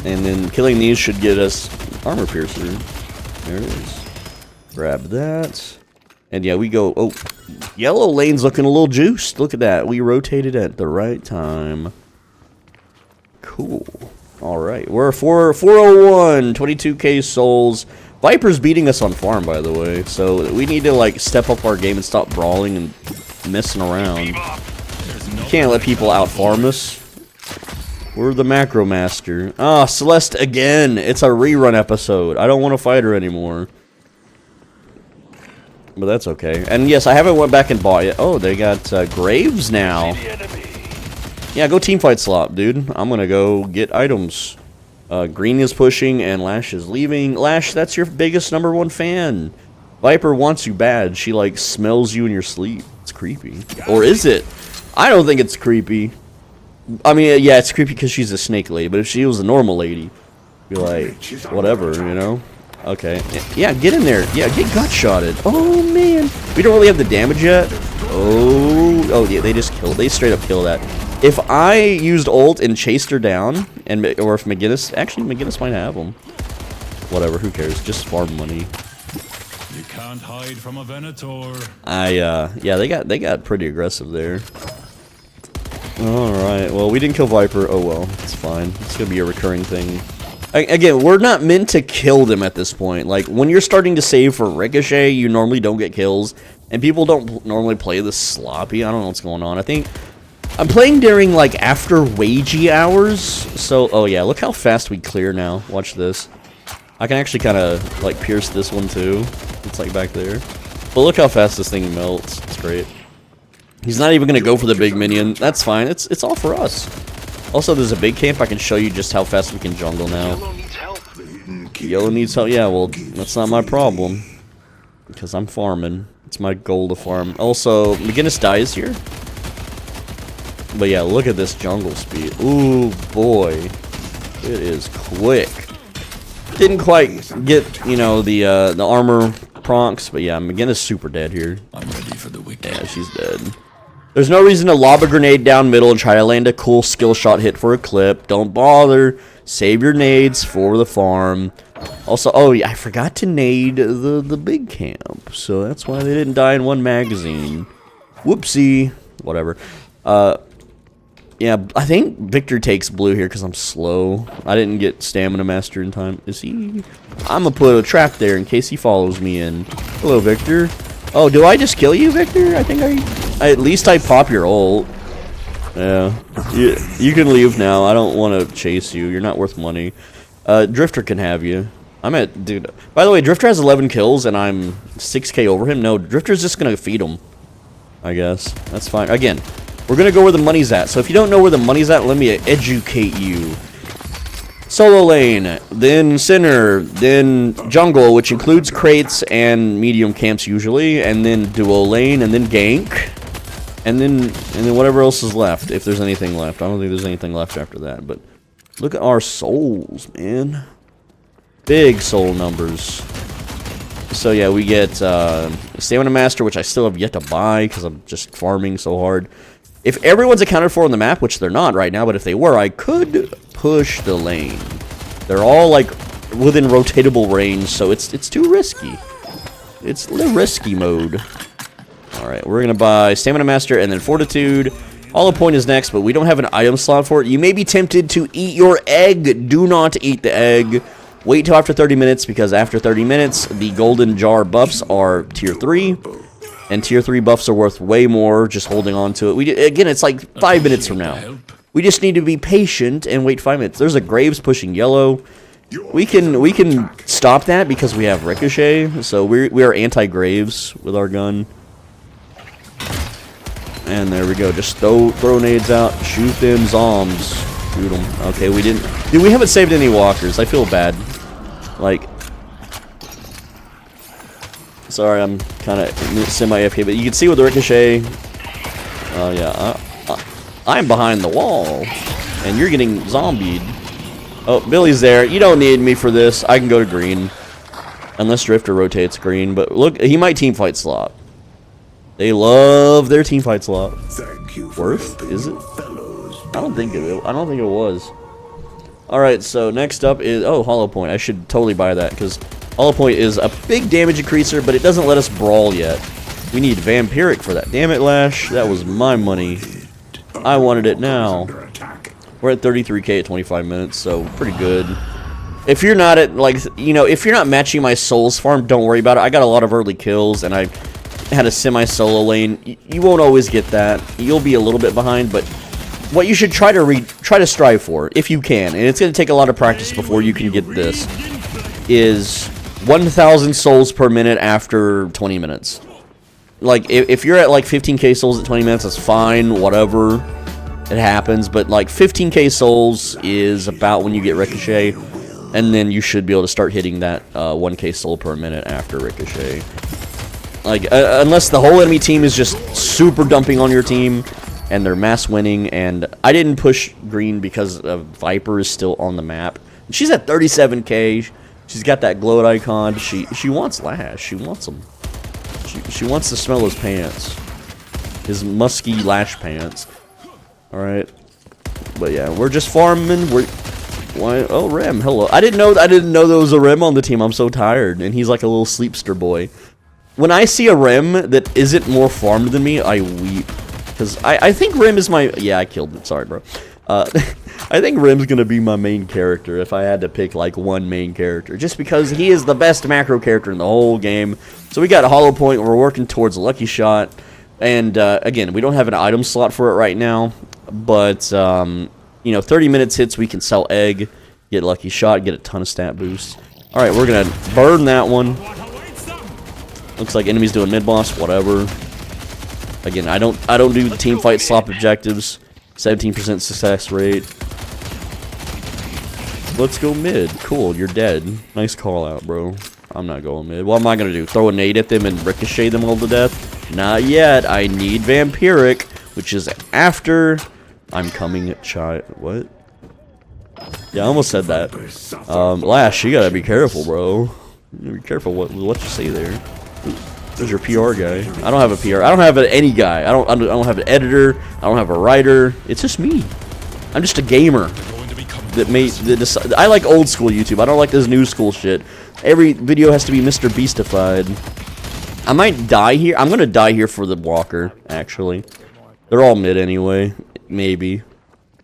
S1: And then killing these should get us armor piercer. There it is. Grab that. And yeah, we go. Oh, yellow lane's looking a little juiced. Look at that. We rotated at the right time. Cool. Alright. We're 401. 22k souls. Viper's beating us on farm, by the way. So we need to, like, step up our game and stop brawling and messing around. You can't let people out farm us. We're the macro master. Ah, Celeste again. It's a rerun episode. I don't want to fight her anymore. But that's okay. And yes, I haven't went back and bought it. Oh, they got Graves now. Yeah, go teamfight slot, dude. I'm gonna go get items. Green is pushing and Lash is leaving. Lash, that's your biggest #1 fan. Viper wants you bad. She, like, smells you in your sleep. It's creepy. Or is it? I don't think it's creepy. I mean, yeah, it's creepy because she's a snake lady. But if she was a normal lady, be like, whatever, you know? Okay. Yeah, get in there. Yeah, get gut-shotted. Oh, man. We don't really have the damage yet. Oh, yeah, they just killed. They straight up kill that. If I used ult and chased her down, or if McGinnis... Actually, McGinnis might have them. Whatever, who cares? Just farm money.
S2: You can't hide from a Venator.
S1: Yeah, they got pretty aggressive there. Alright, well, we didn't kill Viper. Oh, well, it's fine. It's gonna be a recurring thing. Again, we're not meant to kill them at this point. Like, when you're starting to save for Ricochet, you normally don't get kills. And people don't normally play this sloppy. I don't know what's going on. I think... I'm playing during, like, after wagey hours. So, oh yeah, look how fast we clear now. Watch this. I can actually kind of, like, pierce this one, too. It's, like, back there. But look how fast this thing melts. It's great. He's not even going to go for the big minion. That's fine. It's all for us. Also, there's a big camp. I can show you just how fast we can jungle now. Yellow needs help. Yeah, well, that's not my problem. Because I'm farming. It's my goal to farm. Also, McGinnis dies here. But yeah, look at this jungle speed. Ooh, boy. It is quick. Didn't quite get, you know, the armor pronks. But yeah, McGinnis super dead here.
S2: I'm ready for the wicked.
S1: Yeah, she's dead. There's no reason to lob a grenade down middle and try to land a cool skill shot hit for a clip. Don't bother. Save your nades for the farm. Also, oh yeah, I forgot to nade the big camp. So that's why they didn't die in one magazine. Whoopsie. Whatever. Yeah, I think Victor takes blue here because I'm slow. I didn't get stamina master in time. Is he? I'm going to put a trap there in case he follows me in. Hello, Victor. Oh, do I just kill you, Victor? I think at least I pop your ult. Yeah. You can leave now. I don't want to chase you. You're not worth money. Drifter can have you. I'm at... Dude. By the way, Drifter has 11 kills, and I'm 6k over him. No, Drifter's just going to feed him. I guess. That's fine. Again, we're going to go where the money's at. So if you don't know where the money's at, let me educate you. Solo lane, then center, then jungle, which includes crates and medium camps usually, and then duo lane, and then gank, and then whatever else is left, if there's anything left. I don't think there's anything left after that, but look at our souls, man. Big soul numbers. So yeah, we get Stamina Master, which I still have yet to buy because I'm just farming so hard. If everyone's accounted for on the map, which they're not right now, but if they were, I could push the lane. They're all, like, within rotatable range, so it's too risky. It's the risky mode. Alright, we're going to buy Stamina Master and then Fortitude. Hollow Point is next, but we don't have an item slot for it. You may be tempted to eat your egg. Do not eat the egg. Wait till after 30 minutes, because after 30 minutes, the golden jar buffs are tier 3. And tier 3 buffs are worth way more just holding on to it. Again, it's like 5 minutes from now. We just need to be patient and wait 5 minutes. There's a Graves pushing yellow. We can stop that because we have Ricochet. So we are anti-Graves with our gun. And there we go. Just throw nades out. Shoot them zombs. Shoot them. Okay, we didn't... Dude, we haven't saved any walkers. I feel bad. Like... Sorry, I'm kind of semi-AFK, but you can see with the Ricochet... Oh, yeah. I'm behind the wall. And you're getting zombied. Oh, Billy's there. You don't need me for this. I can go to green. Unless Drifter rotates green. But look, he might teamfight slot. They love their teamfight slot.
S3: Thank you.
S1: Worth? Is it? I don't think it was. Alright, so next up is... Oh, Hollow Point. I should totally buy that, because Hollow Point is a big damage increaser, but it doesn't let us brawl yet. We need Vampiric for that. Damn it, Lash. That was my money. I wanted it now. We're at 33k at 25 minutes, so pretty good. If you're not at, like, you know, if you're not matching my Souls farm, don't worry about it. I got a lot of early kills, and I had a semi-solo lane. You won't always get that. You'll be a little bit behind, but what you should try to strive for, if you can, and it's going to take a lot of practice before you can get this, is 1,000 souls per minute after 20 minutes. Like, if you're at, like, 15k souls at 20 minutes, that's fine, whatever. It happens, but, like, 15k souls is about when you get Ricochet, and then you should be able to start hitting that 1k soul per minute after Ricochet. Like, unless the whole enemy team is just super dumping on your team, and they're mass winning, and I didn't push green because Viper is still on the map. She's at 37k. She's got that gloat icon. She wants Lash. She wants him. She wants to smell his pants. His musky Lash pants. Alright. But yeah, we're just farming. Why? Oh, Rem, hello. I didn't know there was a Rem on the team. I'm so tired. And he's like a little sleepster boy. When I see a Rem that isn't more farmed than me, I weep. Because I think Rem is my... Yeah, I killed him. Sorry, bro. I think Rem's gonna be my main character if I had to pick like one main character, just because he is the best macro character in the whole game. So we got a hollow point, we're working towards a lucky shot, and again, we don't have an item slot for it right now, but you know, 30 minutes hits, we can sell egg, get lucky shot, get a ton of stat boosts. All right, we're gonna burn that one. Looks like enemies doing mid boss, whatever. Again, I don't do team fight slop objectives. 17% success rate. Let's go mid. Cool, you're dead. Nice call out, bro. I'm not going mid. What am I gonna do? Throw a nade at them and ricochet them all to death? Not yet. I need Vampiric, which is after I'm coming child. What? Yeah, I almost said that. Lash, you gotta be careful, bro. Be careful what you say there. There's your PR guy. I don't have a PR. I don't have any guy. I don't have an editor. I don't have a writer. It's just me. I'm just a gamer. I like old school YouTube. I don't like this new school shit. Every video has to be Mr. Beastified. I might die here. I'm gonna die here for the walker, actually. They're all mid anyway. Maybe.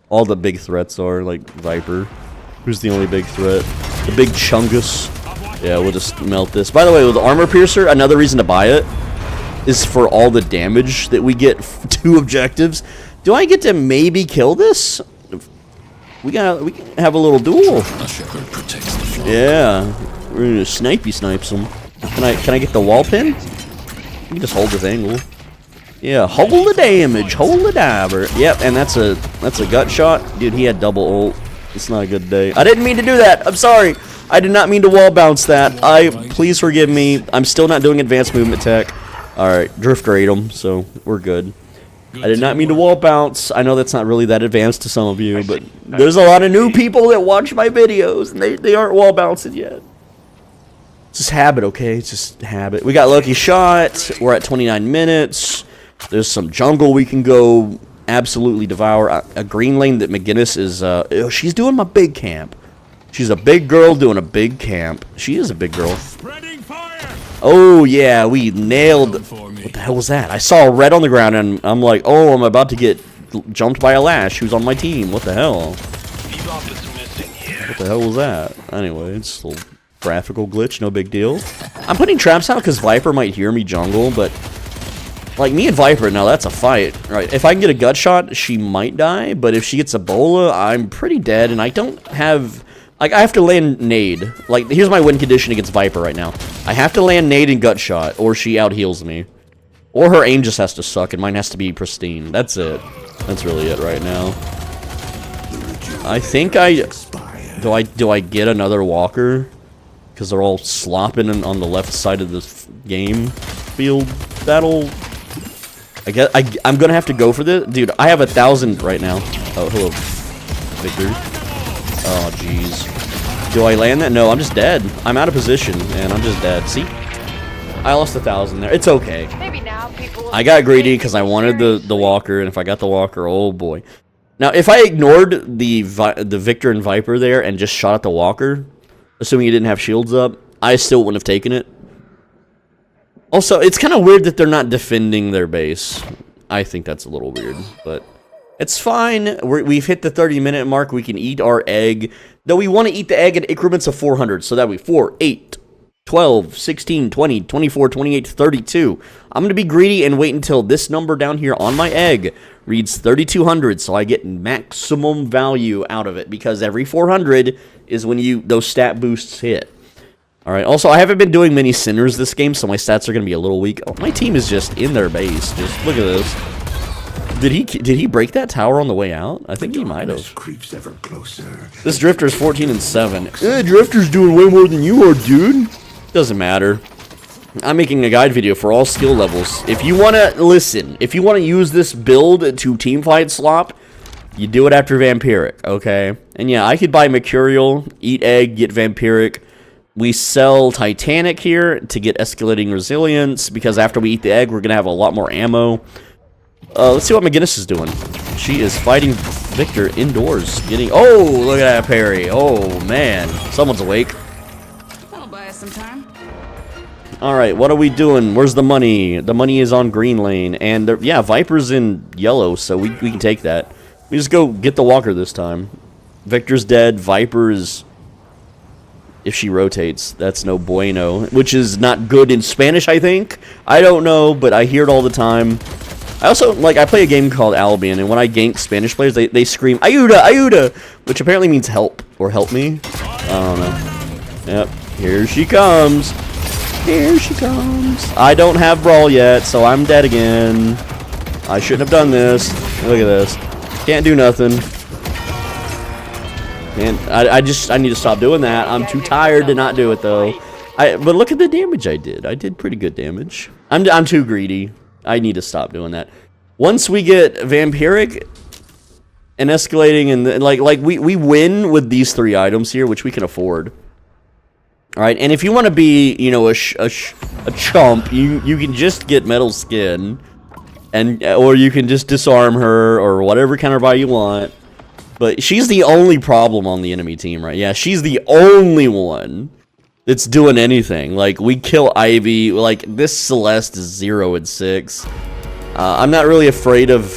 S1: All the big threats are, like Viper. Who's the only big threat? The big Chungus. Yeah, we'll just melt this. By the way, with the Armor Piercer, another reason to buy it is for all the damage that we get. 2 objectives. Do I get to maybe kill this? We can have a little duel. Yeah, we're gonna snipe some. Can I get the wall pin? You can just hold this angle. Yeah, hold the damage, hold the diver. Yep, and that's a gut shot, dude. He had double ult. It's not a good day. I didn't mean to do that. I'm sorry. I did not mean to wall bounce that. Please forgive me. I'm still not doing advanced movement tech. All right, Drifter ate him, so we're good. I did not mean to wall bounce. I know that's not really that advanced to some of you, but there's a lot of new people that watch my videos, and they aren't wall bouncing yet. It's just habit, okay? It's just habit. We got lucky shot. We're at 29 minutes. There's some jungle we can go absolutely devour. A green lane that McGinnis is, she's doing my big camp. She's a big girl doing a big camp. She is a big girl. Oh, yeah, we nailed... What the hell was that? I saw a red on the ground, and I'm like, oh, I'm about to get jumped by a Lash who's on my team. What the hell? What the hell was that? Anyway, it's a little graphical glitch, no big deal. I'm putting traps out because Viper might hear me jungle, but... Like, me and Viper, now that's a fight. Right, if I can get a gut shot, she might die, but if she gets Ebola, I'm pretty dead, and I don't have... Like, I have to land nade. Like, here's my win condition against Viper right now. I have to land nade and gut shot, or she out-heals me. Or her aim just has to suck, and mine has to be pristine. That's it. That's really it right now. I think do I get another walker? Because they're all slopping on the left side of this game field. I'm gonna have to go for this. Dude, I have 1,000 right now. Oh, hello, Victor. Oh, jeez. Do I land that? No, I'm just dead. I'm out of position, and I'm just dead. See? I lost 1,000 there. It's okay. Maybe now people I got greedy because I wanted the walker, and if I got the walker, oh boy. Now, if I ignored the Victor and Viper there and just shot at the walker, assuming he didn't have shields up, I still wouldn't have taken it. Also, it's kind of weird that they're not defending their base. I think that's a little weird, but... It's fine. We've hit the 30-minute mark. We can eat our egg. Though we want to eat the egg in increments of 400. So that would be 4, 8, 12, 16, 20, 24, 28, 32. I'm going to be greedy and wait until this number down here on my egg reads 3,200. So I get maximum value out of it. Because every 400 is when those stat boosts hit. Alright, also I haven't been doing many sinners this game. So my stats are going to be a little weak. Oh, my team is just in their base. Just look at this. Did he break that tower on the way out? I think he might have. This Drifter's 14 and 7. Drifter's doing way more than you are, dude. Doesn't matter. I'm making a guide video for all skill levels. If you want to listen, if you want to use this build to teamfight slop, you do it after Vampiric, okay? And yeah, I could buy Mercurial, eat egg, get Vampiric, We sell Titanic here to get escalating resilience, because after we eat the egg, we're going to have a lot more ammo. Let's see what McGinnis is doing. She is fighting Victor indoors. Getting... Oh, look at that parry. Oh, man. Someone's awake.
S3: That'll buy us some time.
S1: Alright, what are we doing? Where's the money? The money is on green lane. And, yeah, Viper's in yellow, so we can take that. We just go get the walker this time. Victor's dead. Viper is... If she rotates, that's no bueno. Which is not good in Spanish, I think. I don't know, but I hear it all the time. I also, like, I play a game called Albion, and when I gank Spanish players, they scream, Ayuda, Ayuda! Which apparently means help, or help me. I don't know. Yep, here she comes. Here she comes. I don't have Brawl yet, so I'm dead again. I shouldn't have done this. Look at this. Can't do nothing. And I need to stop doing that. I'm too tired to not do it, though. But look at the damage I did. I did pretty good damage. I'm too greedy. I need to stop doing that. Once we get Vampiric and escalating, and like we win with these 3 items here, which we can afford. All right, and if you want to be, you know, a chump, you can just get Metal Skin, or you can just disarm her or whatever kind of buy you want. But she's the only problem on the enemy team, right? Yeah, she's the only one that's doing anything. Like, we kill Ivy. Like, this Celeste is 0 and 6. I'm not really afraid of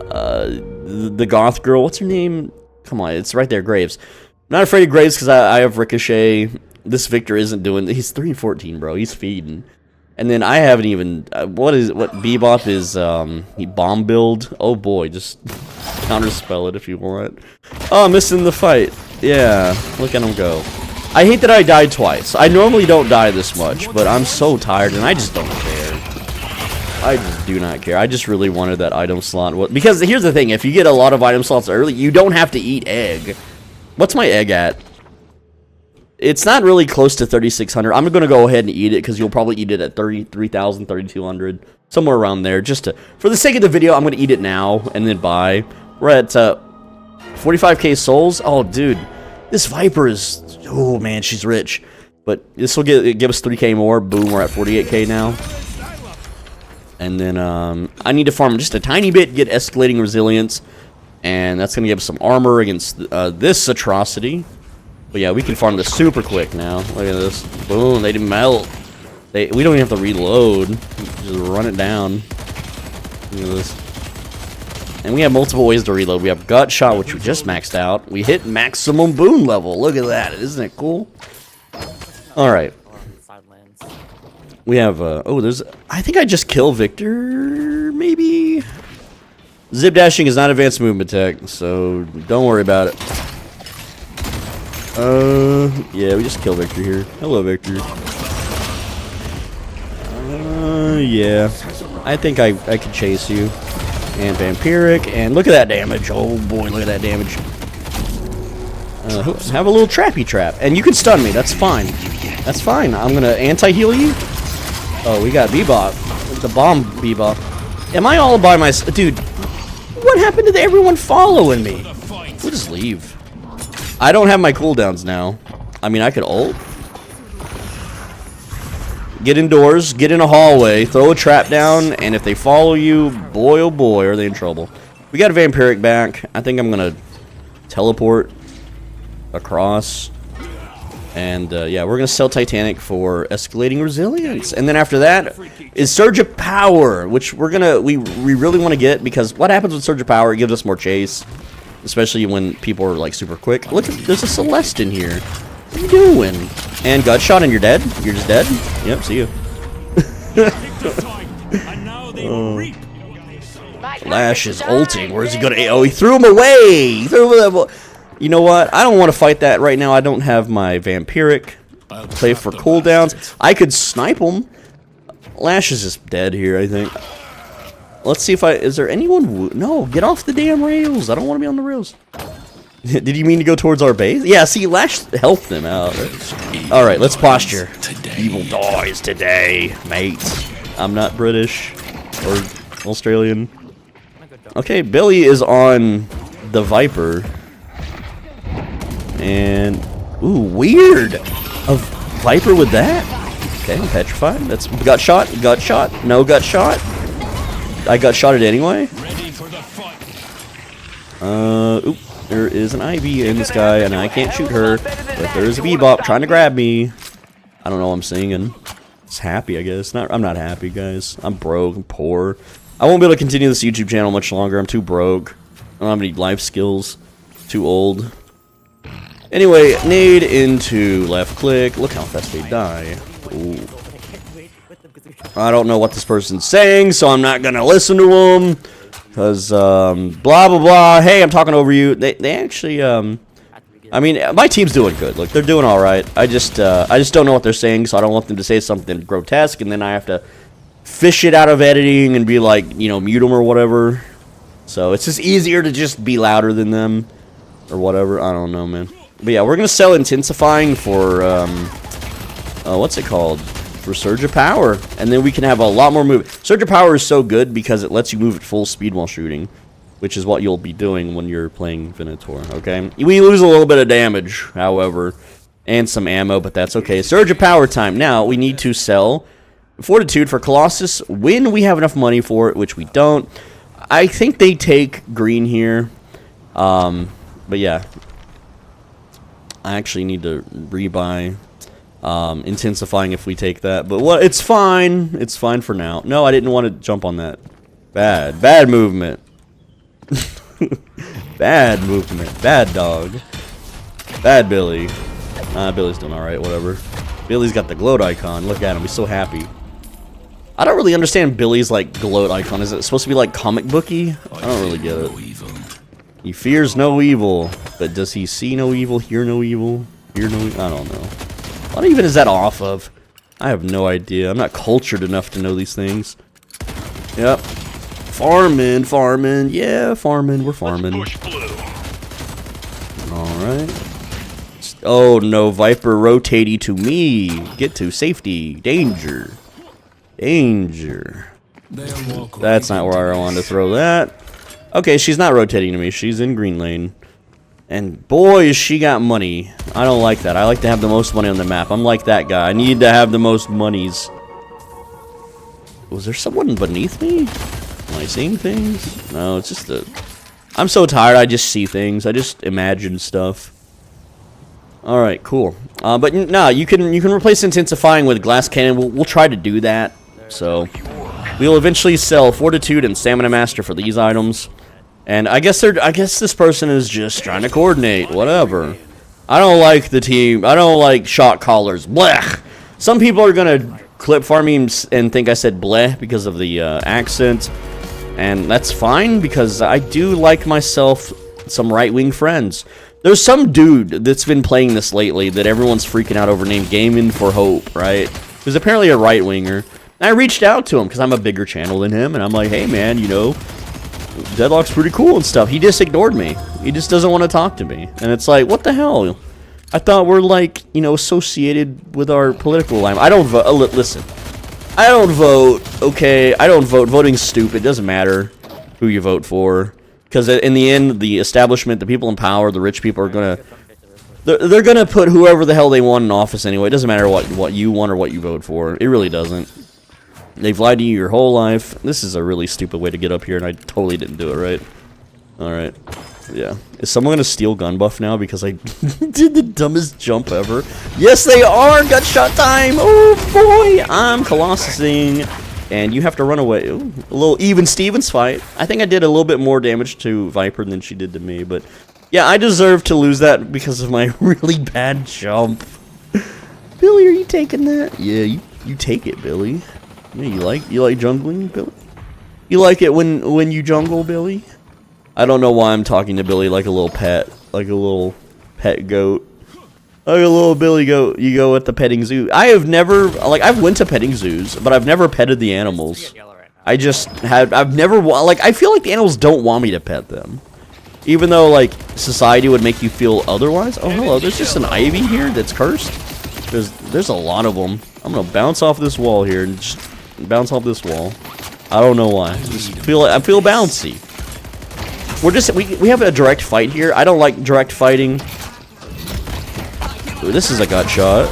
S1: the goth girl. What's her name? Come on, it's right there, Graves. I'm not afraid of Graves because I have Ricochet. This Victor isn't doing... He's 3 and 14, bro. He's feeding. And then I haven't even... what Bebop is... he bomb build. Oh, boy. Just counterspell it if you want. Oh, missing the fight. Yeah. Look at him go. I hate that I died twice. I normally don't die this much, but I'm so tired and I just don't care. I just do not care. I just really wanted that item slot. Because here's the thing. If you get a lot of item slots early, you don't have to eat egg. What's my egg at? It's not really close to 3,600. I'm going to go ahead and eat it because you'll probably eat it at 33,000, 3,200. Somewhere around there. Just to, for the sake of the video, I'm going to eat it now and then buy. We're at 45k souls. Oh, dude. This Viper is... Oh, man, she's rich. But this will give us 3k more. Boom, we're at 48k now. And then I need to farm just a tiny bit, get escalating resilience. And that's going to give us some armor against this atrocity. But yeah, we can farm this super quick now. Look at this. Boom, they didn't melt. We don't even have to reload. Just run it down. Look at this. And we have multiple ways to reload. We have Gut Shot, which we just maxed out. We hit maximum boon level. Look at that. Isn't it cool? Alright. We have, oh, there's... I think I just killed Victor, maybe? Zip dashing is not advanced movement tech, so don't worry about it. Yeah, we just killed Victor here. Hello, Victor. Yeah. I think I can chase you. And Vampiric, and look at that damage. Oh boy, look at that damage. Have a little trappy trap. And you can stun me, that's fine. That's fine. I'm gonna anti-heal you. Oh, we got Bebop. The bomb Bebop. Am I all by myself? Dude, what happened to everyone following me? We'll just leave. I don't have my cooldowns now. I mean, I could ult. Get indoors, get in a hallway, throw a trap down, and if they follow you, boy oh boy, are they in trouble. We got a Vampiric back. I think I'm gonna teleport across. And yeah, we're gonna sell Titanic for escalating resilience. And then after that is Surge of Power, which we really want to get, because what happens with Surge of Power, it gives us more chase. Especially when people are like super quick. Look, there's a Celeste in here. What are you doing? And Gut Shot and you're dead? You're just dead? Yep, see you. Lash is ulting. Where's he gonna... Oh, he threw him away! He threw him away. You know what? I don't want to fight that right now. I don't have my Vampiric. Play for cooldowns. I could snipe him. Lash is just dead here, I think. Let's see if is there anyone... No, get off the damn rails. I don't want to be on the rails. Did you mean to go towards our base? Yeah, see, Lash helped them out. Alright, let's posture. Evil dies today, mate. I'm not British or Australian. Okay, Billy is on the Viper. And... Ooh, weird! Viper with that? Okay, I'm petrified. That's gut shot, no gut shot. I got shotted anyway.
S2: Ready for the fight.
S1: Oop. There is an Ivy in the sky, and I can't shoot her. But there is a Bebop trying to grab me. I don't know what I'm singing. It's happy, I guess. I'm not happy, guys. I'm broke. I'm poor. I won't be able to continue this YouTube channel much longer. I'm too broke. I don't have any life skills. Too old. Anyway, nade into left click. Look how fast they die. Ooh. I don't know what this person's saying, so I'm not gonna listen to them. Because, blah, blah, blah. Hey, I'm talking over you. They actually, I mean, my team's doing good. Look, they're doing alright. I just don't know what they're saying, so I don't want them to say something grotesque, and then I have to fish it out of editing and be like, you know, mute them or whatever. So it's just easier to just be louder than them or whatever. I don't know, man. But yeah, we're going to sell intensifying for, what's it called? For Surge of Power. And then we can have a lot more movement. Surge of Power is so good because it lets you move at full speed while shooting, which is what you'll be doing when you're playing Venator, okay? We lose a little bit of damage, however, and some ammo, but that's okay. Surge of Power time. Now, we need to sell Fortitude for Colossus when we have enough money for it, which we don't. I think they take green here. But yeah. I actually need to rebuy intensifying if we take that. But what? It's fine. It's fine for now. No, I didn't want to jump on that. Bad movement. Bad movement. Bad dog. Bad Billy. Billy's doing alright, whatever. Billy's got the gloat icon. Look at him. He's so happy. I don't really understand Billy's, like, gloat icon. Is it supposed to be, like, comic booky? I don't really get it. He fears no evil. But does he see no evil? Hear no evil? Hear no evil? I don't know. What even is that off of? I have no idea. I'm not cultured enough to know these things. Yep. Farming. Yeah, farming. We're farming. Alright. Oh no, Viper rotating to me. Get to safety. Danger. That's not where I wanted to throw that. Okay, she's not rotating to me. She's in green lane. And boy, has she got money. I don't like that. I like to have the most money on the map. I'm like that guy. I need to have the most monies. Was there someone beneath me? Am I seeing things? No, it's just I'm so tired, I just see things. I just imagine stuff. Alright, cool. But no, you can replace intensifying with glass cannon. We'll try to do that. So, we'll eventually sell Fortitude and Stamina Master for these items. And I guess this person is just trying to coordinate. Whatever. I don't like the team. I don't like shot callers. Blech. Some people are gonna clip farm me and think I said bleh because of the accent. And that's fine because I do like myself some right-wing friends. There's some dude that's been playing this lately that everyone's freaking out over named Gaming for Hope, right? Who's apparently a right-winger. I reached out to him because I'm a bigger channel than him, and I'm like, hey man, you know, Deadlock's pretty cool and stuff. He just ignored me. He just doesn't want to talk to me. And it's like, what the hell? I thought we're like, you know, associated with our political line. I don't vote. Listen, I don't vote, okay? I don't vote. Voting's stupid. It doesn't matter who you vote for. Because in the end, the establishment, the people in power, the rich people are going to... They're going to put whoever the hell they want in office anyway. It doesn't matter what you want or what you vote for. It really doesn't. They've lied to you your whole life. This is a really stupid way to get up here, and I totally didn't do it right. Alright. Yeah. Is someone going to steal gun buff now because I did the dumbest jump ever? Yes, they are! Gut shot time! Oh, boy! I'm Colossusing. And you have to run away. Ooh, a little even Stevens fight. I think I did a little bit more damage to Viper than she did to me, but... Yeah, I deserve to lose that because of my really bad jump. Billy, are you taking that? Yeah, you take it, Billy. Yeah, you like jungling, Billy? You like it when you jungle, Billy? I don't know why I'm talking to Billy like a little pet. Like a little pet goat. Like a little Billy goat. You go at the petting zoo. I have never... Like, I've went to petting zoos, but I've never petted the animals. I've never... Like, I feel like the animals don't want me to pet them. Even though, like, society would make you feel otherwise. Oh, hello. There's just an Ivy here that's cursed. There's a lot of them. I'm gonna bounce off this wall here and just bounce off this wall. I don't know why. I feel bouncy. We have a direct fight here. I don't like direct fighting. Ooh, this is a gut shot.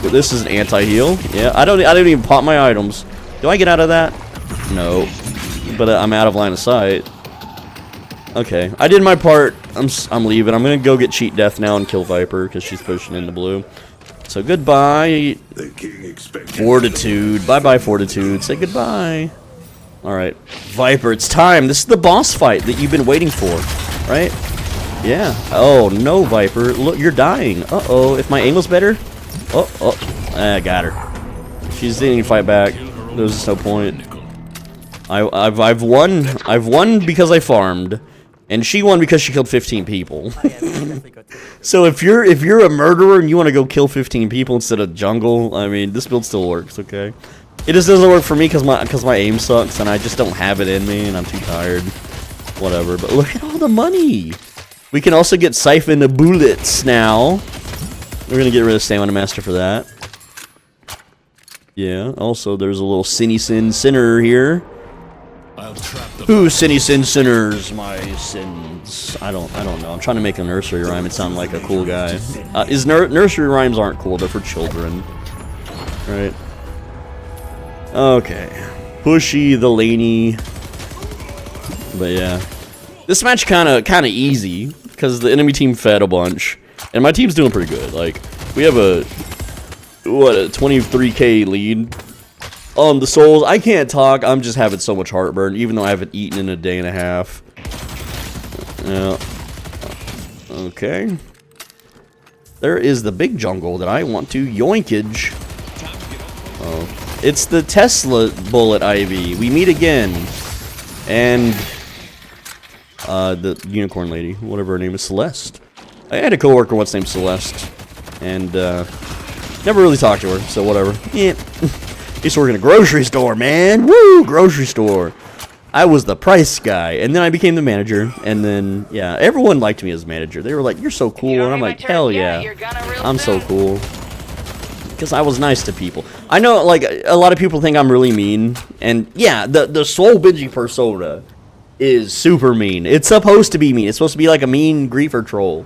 S1: But this is an anti-heal. Yeah, I didn't even pop my items. Do I get out of that? No. But I'm out of line of sight. Okay, I did my part. I'm leaving. I'm gonna go get cheat death now and kill Viper because she's pushing into blue. So goodbye, Fortitude. Bye-bye, Fortitude. Say goodbye. All right, Viper, it's time. This is the boss fight that you've been waiting for, right? Yeah. Oh no, Viper. Look, you're dying. Uh-oh. If my aim was better. I got her. She's didn't fight back. There's just no point. I've won. I've won because I farmed, and she won because she killed 15 people. So if you're a murderer and you want to go kill 15 people instead of jungle, I mean, this build still works. Okay. It just doesn't work for me because my aim sucks and I just don't have it in me and I'm too tired. Whatever. But look at all the money. We can also get siphon bullets now. We're gonna get rid of Stamina Master for that. Yeah. Also, there's a little sinner here. Who sinners? My sins. I don't know. I'm trying to make a nursery rhyme and sound like a cool guy. Nursery rhymes aren't cool. They're for children, right? Okay. Pushy the laney. But yeah, this match kind of easy because the enemy team fed a bunch, and my team's doing pretty good. Like we have a 23k lead. The souls, I can't talk. I'm just having so much heartburn, even though I haven't eaten in a day and a half. Yeah. Okay. There is the big jungle that I want to yoinkage. Oh, it's the Tesla bullet Ivy. We meet again, and the unicorn lady, whatever her name is, Celeste. I had a coworker once named Celeste, and never really talked to her, so whatever. Yeah. Used to work in a grocery store, man. Woo, grocery store. I was the price guy, and then I became the manager, and then, yeah, everyone liked me as manager. They were like, you're so cool, and I'm like, hell yeah, I'm so cool. Because I was nice to people. I know, like, a lot of people think I'm really mean, and yeah, the soul binging persona is super mean. It's supposed to be mean. It's supposed to be like a mean griefer troll,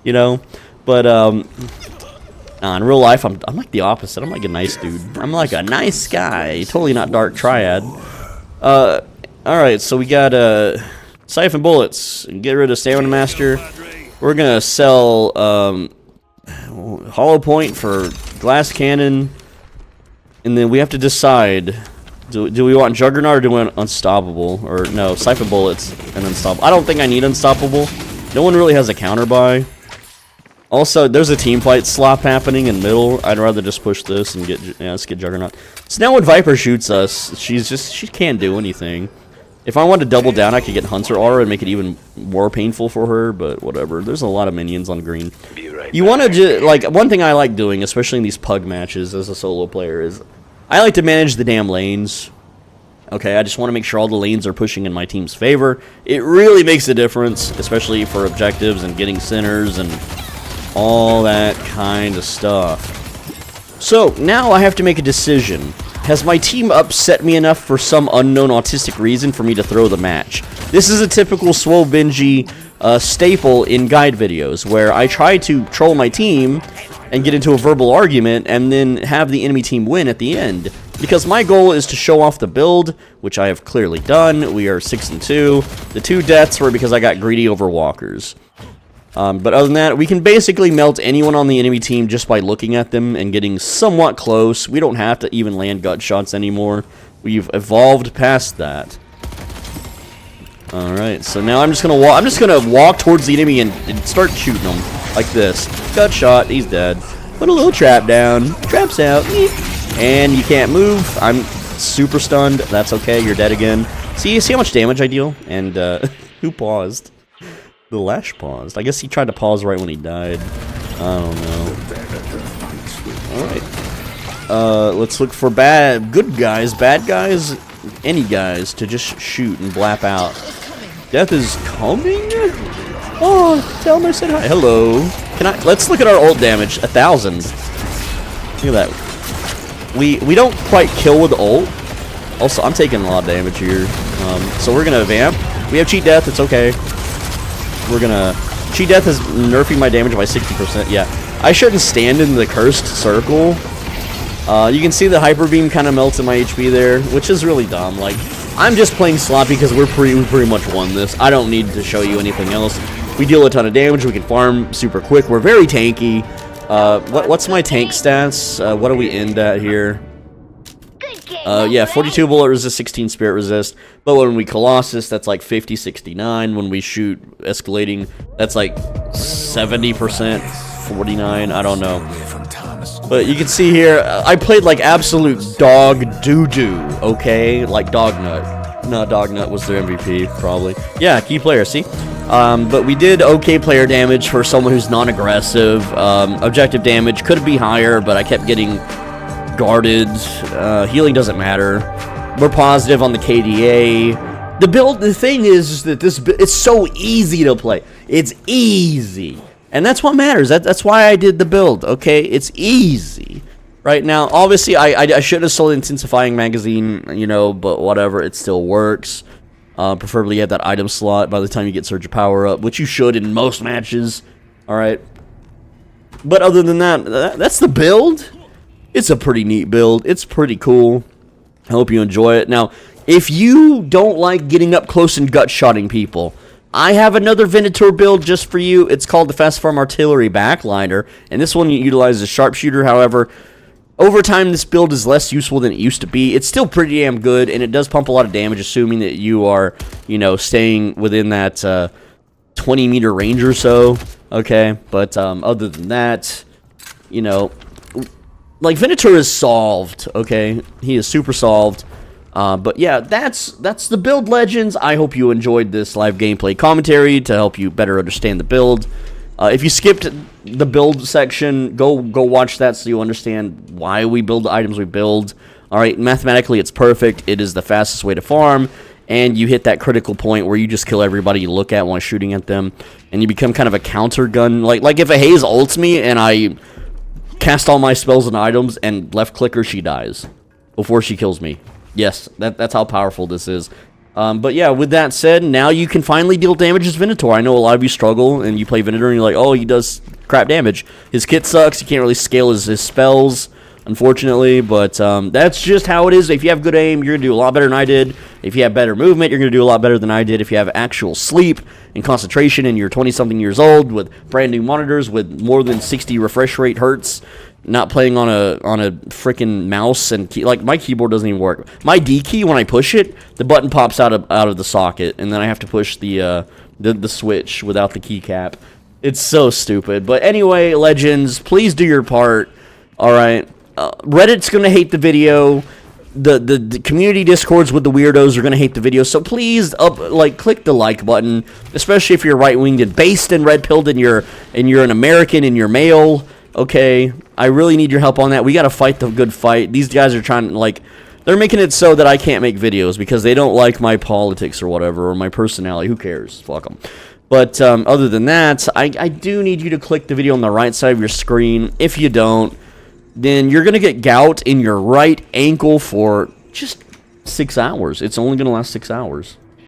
S1: you know? But, in real life, I'm like the opposite. I'm like a nice dude. I'm like a nice guy. Totally not Dark Triad. Alright, so we got, Siphon Bullets. Get rid of Stamina Master. We're gonna sell, Hollow Point for Glass Cannon. And then we have to decide, do we want Juggernaut or do we want Unstoppable? Or, no, Siphon Bullets and Unstoppable. I don't think I need Unstoppable. No one really has a counter buy. Also, there's a team fight slop happening in middle. I'd rather just push this and let's get Juggernaut. So now when Viper shoots us, she can't do anything. If I want to double down, I could get Hunter aura and make it even more painful for her, but whatever. There's a lot of minions on green. You want to like, one thing I like doing, especially in these pug matches as a solo player, is I like to manage the damn lanes. Okay, I just want to make sure all the lanes are pushing in my team's favor. It really makes a difference, especially for objectives and getting centers and all that kind of stuff. So, now I have to make a decision. Has my team upset me enough for some unknown autistic reason for me to throw the match? This is a typical Swole Benji staple in guide videos, where I try to troll my team and get into a verbal argument and then have the enemy team win at the end. Because my goal is to show off the build, which I have clearly done. We are 6-2. The 2 deaths were because I got greedy over walkers. But other than that, we can basically melt anyone on the enemy team just by looking at them and getting somewhat close. We don't have to even land gut shots anymore. We've evolved past that. All right, so now I'm just gonna walk towards the enemy and start shooting them like this. Gut shot, he's dead. Put a little trap down. Trap's out, and you can't move. I'm super stunned. That's okay. You're dead again. See how much damage I deal? And who paused? The Lash paused. I guess he tried to pause right when he died. I don't know. Alright. Let's look for good guys, bad guys, any guys to just shoot and blap out. Death is coming? Oh, tell him I said hi. Hello. Let's look at our ult damage. 1,000. Look at that. We don't quite kill with ult. Also, I'm taking a lot of damage here. So we're gonna vamp. We have cheat death, it's okay. We're gonna... Cheat death is nerfing my damage by 60%. Yeah. I shouldn't stand in the cursed circle. You can see the hyper beam kind of melts in my HP there, which is really dumb. Like, I'm just playing sloppy because we pretty much won this. I don't need to show you anything else. We deal a ton of damage. We can farm super quick. We're very tanky. What's my tank stats? What do we end at here? Yeah, 42 bullet resist, 16 spirit resist. But when we Colossus, that's like 50, 69. When we shoot escalating, that's like 70%, 49. I don't know. But you can see here, I played like absolute dog doo-doo, okay? Like Dognut. No, Dognut was their MVP, probably. Yeah, key player, see? But we did okay player damage for someone who's non-aggressive. Objective damage could be higher, but I kept getting guarded. Healing doesn't matter. We're positive on the KDA. The thing is that it's so easy to play. It's easy. And that's what matters. That's why I did the build, okay? It's easy. Right now, obviously, I should have sold Intensifying Magazine, you know, but whatever, it still works. Preferably you have that item slot by the time you get Surge of Power up, which you should in most matches, alright? But other than that, that's the build. It's a pretty neat build. It's pretty cool. I hope you enjoy it. Now, if you don't like getting up close and gut-shotting people, I have another Venator build just for you. It's called the Fast Farm Artillery Backliner, and this one utilizes a sharpshooter. However, over time, this build is less useful than it used to be. It's still pretty damn good, and it does pump a lot of damage, assuming that you are, you know, staying within that 20-meter range or so, okay? But other than that, you know, like, Venator is solved, okay? He is super solved. But yeah, that's the build legends. I hope you enjoyed this live gameplay commentary to help you better understand the build. If you skipped the build section, go watch that so you understand why we build the items we build. Alright, mathematically it's perfect. It is the fastest way to farm, and you hit that critical point where you just kill everybody you look at while shooting at them, and you become kind of a counter gun. Like if a Haze ults me and I cast all my spells and items and left click her, she dies before she kills me. Yes, that's how powerful this is. But yeah, with that said, now you can finally deal damage as Venator. I know a lot of you struggle, and you play Venator, and you're like, oh, he does crap damage. His kit sucks. You can't really scale his spells, unfortunately. But that's just how it is. If you have good aim, you're going to do a lot better than I did. If you have better movement, you're going to do a lot better than I did. If you have actual sleep and concentration, and you're 20-something years old with brand new monitors with more than 60 refresh rate hertz, not playing on a freaking mouse and like my keyboard doesn't even work. My D key, when I push it, the button pops out of the socket, and then I have to push the switch without the keycap. It's so stupid. But anyway, legends, please do your part. All right, Reddit's gonna hate the video. The community discords with the weirdos are gonna hate the video. So please click the like button, especially if you're right-winged and based and red-pilled and you're an American and you're male. Okay, I really need your help on that. We gotta fight the good fight. These guys are trying to, they're making it so that I can't make videos because they don't like my politics or whatever, or my personality. Who cares? Fuck them. But other than that, I do need you to click the video on the right side of your screen. If you don't, then you're gonna get gout in your right ankle for just 6 hours. It's only gonna last 6 hours.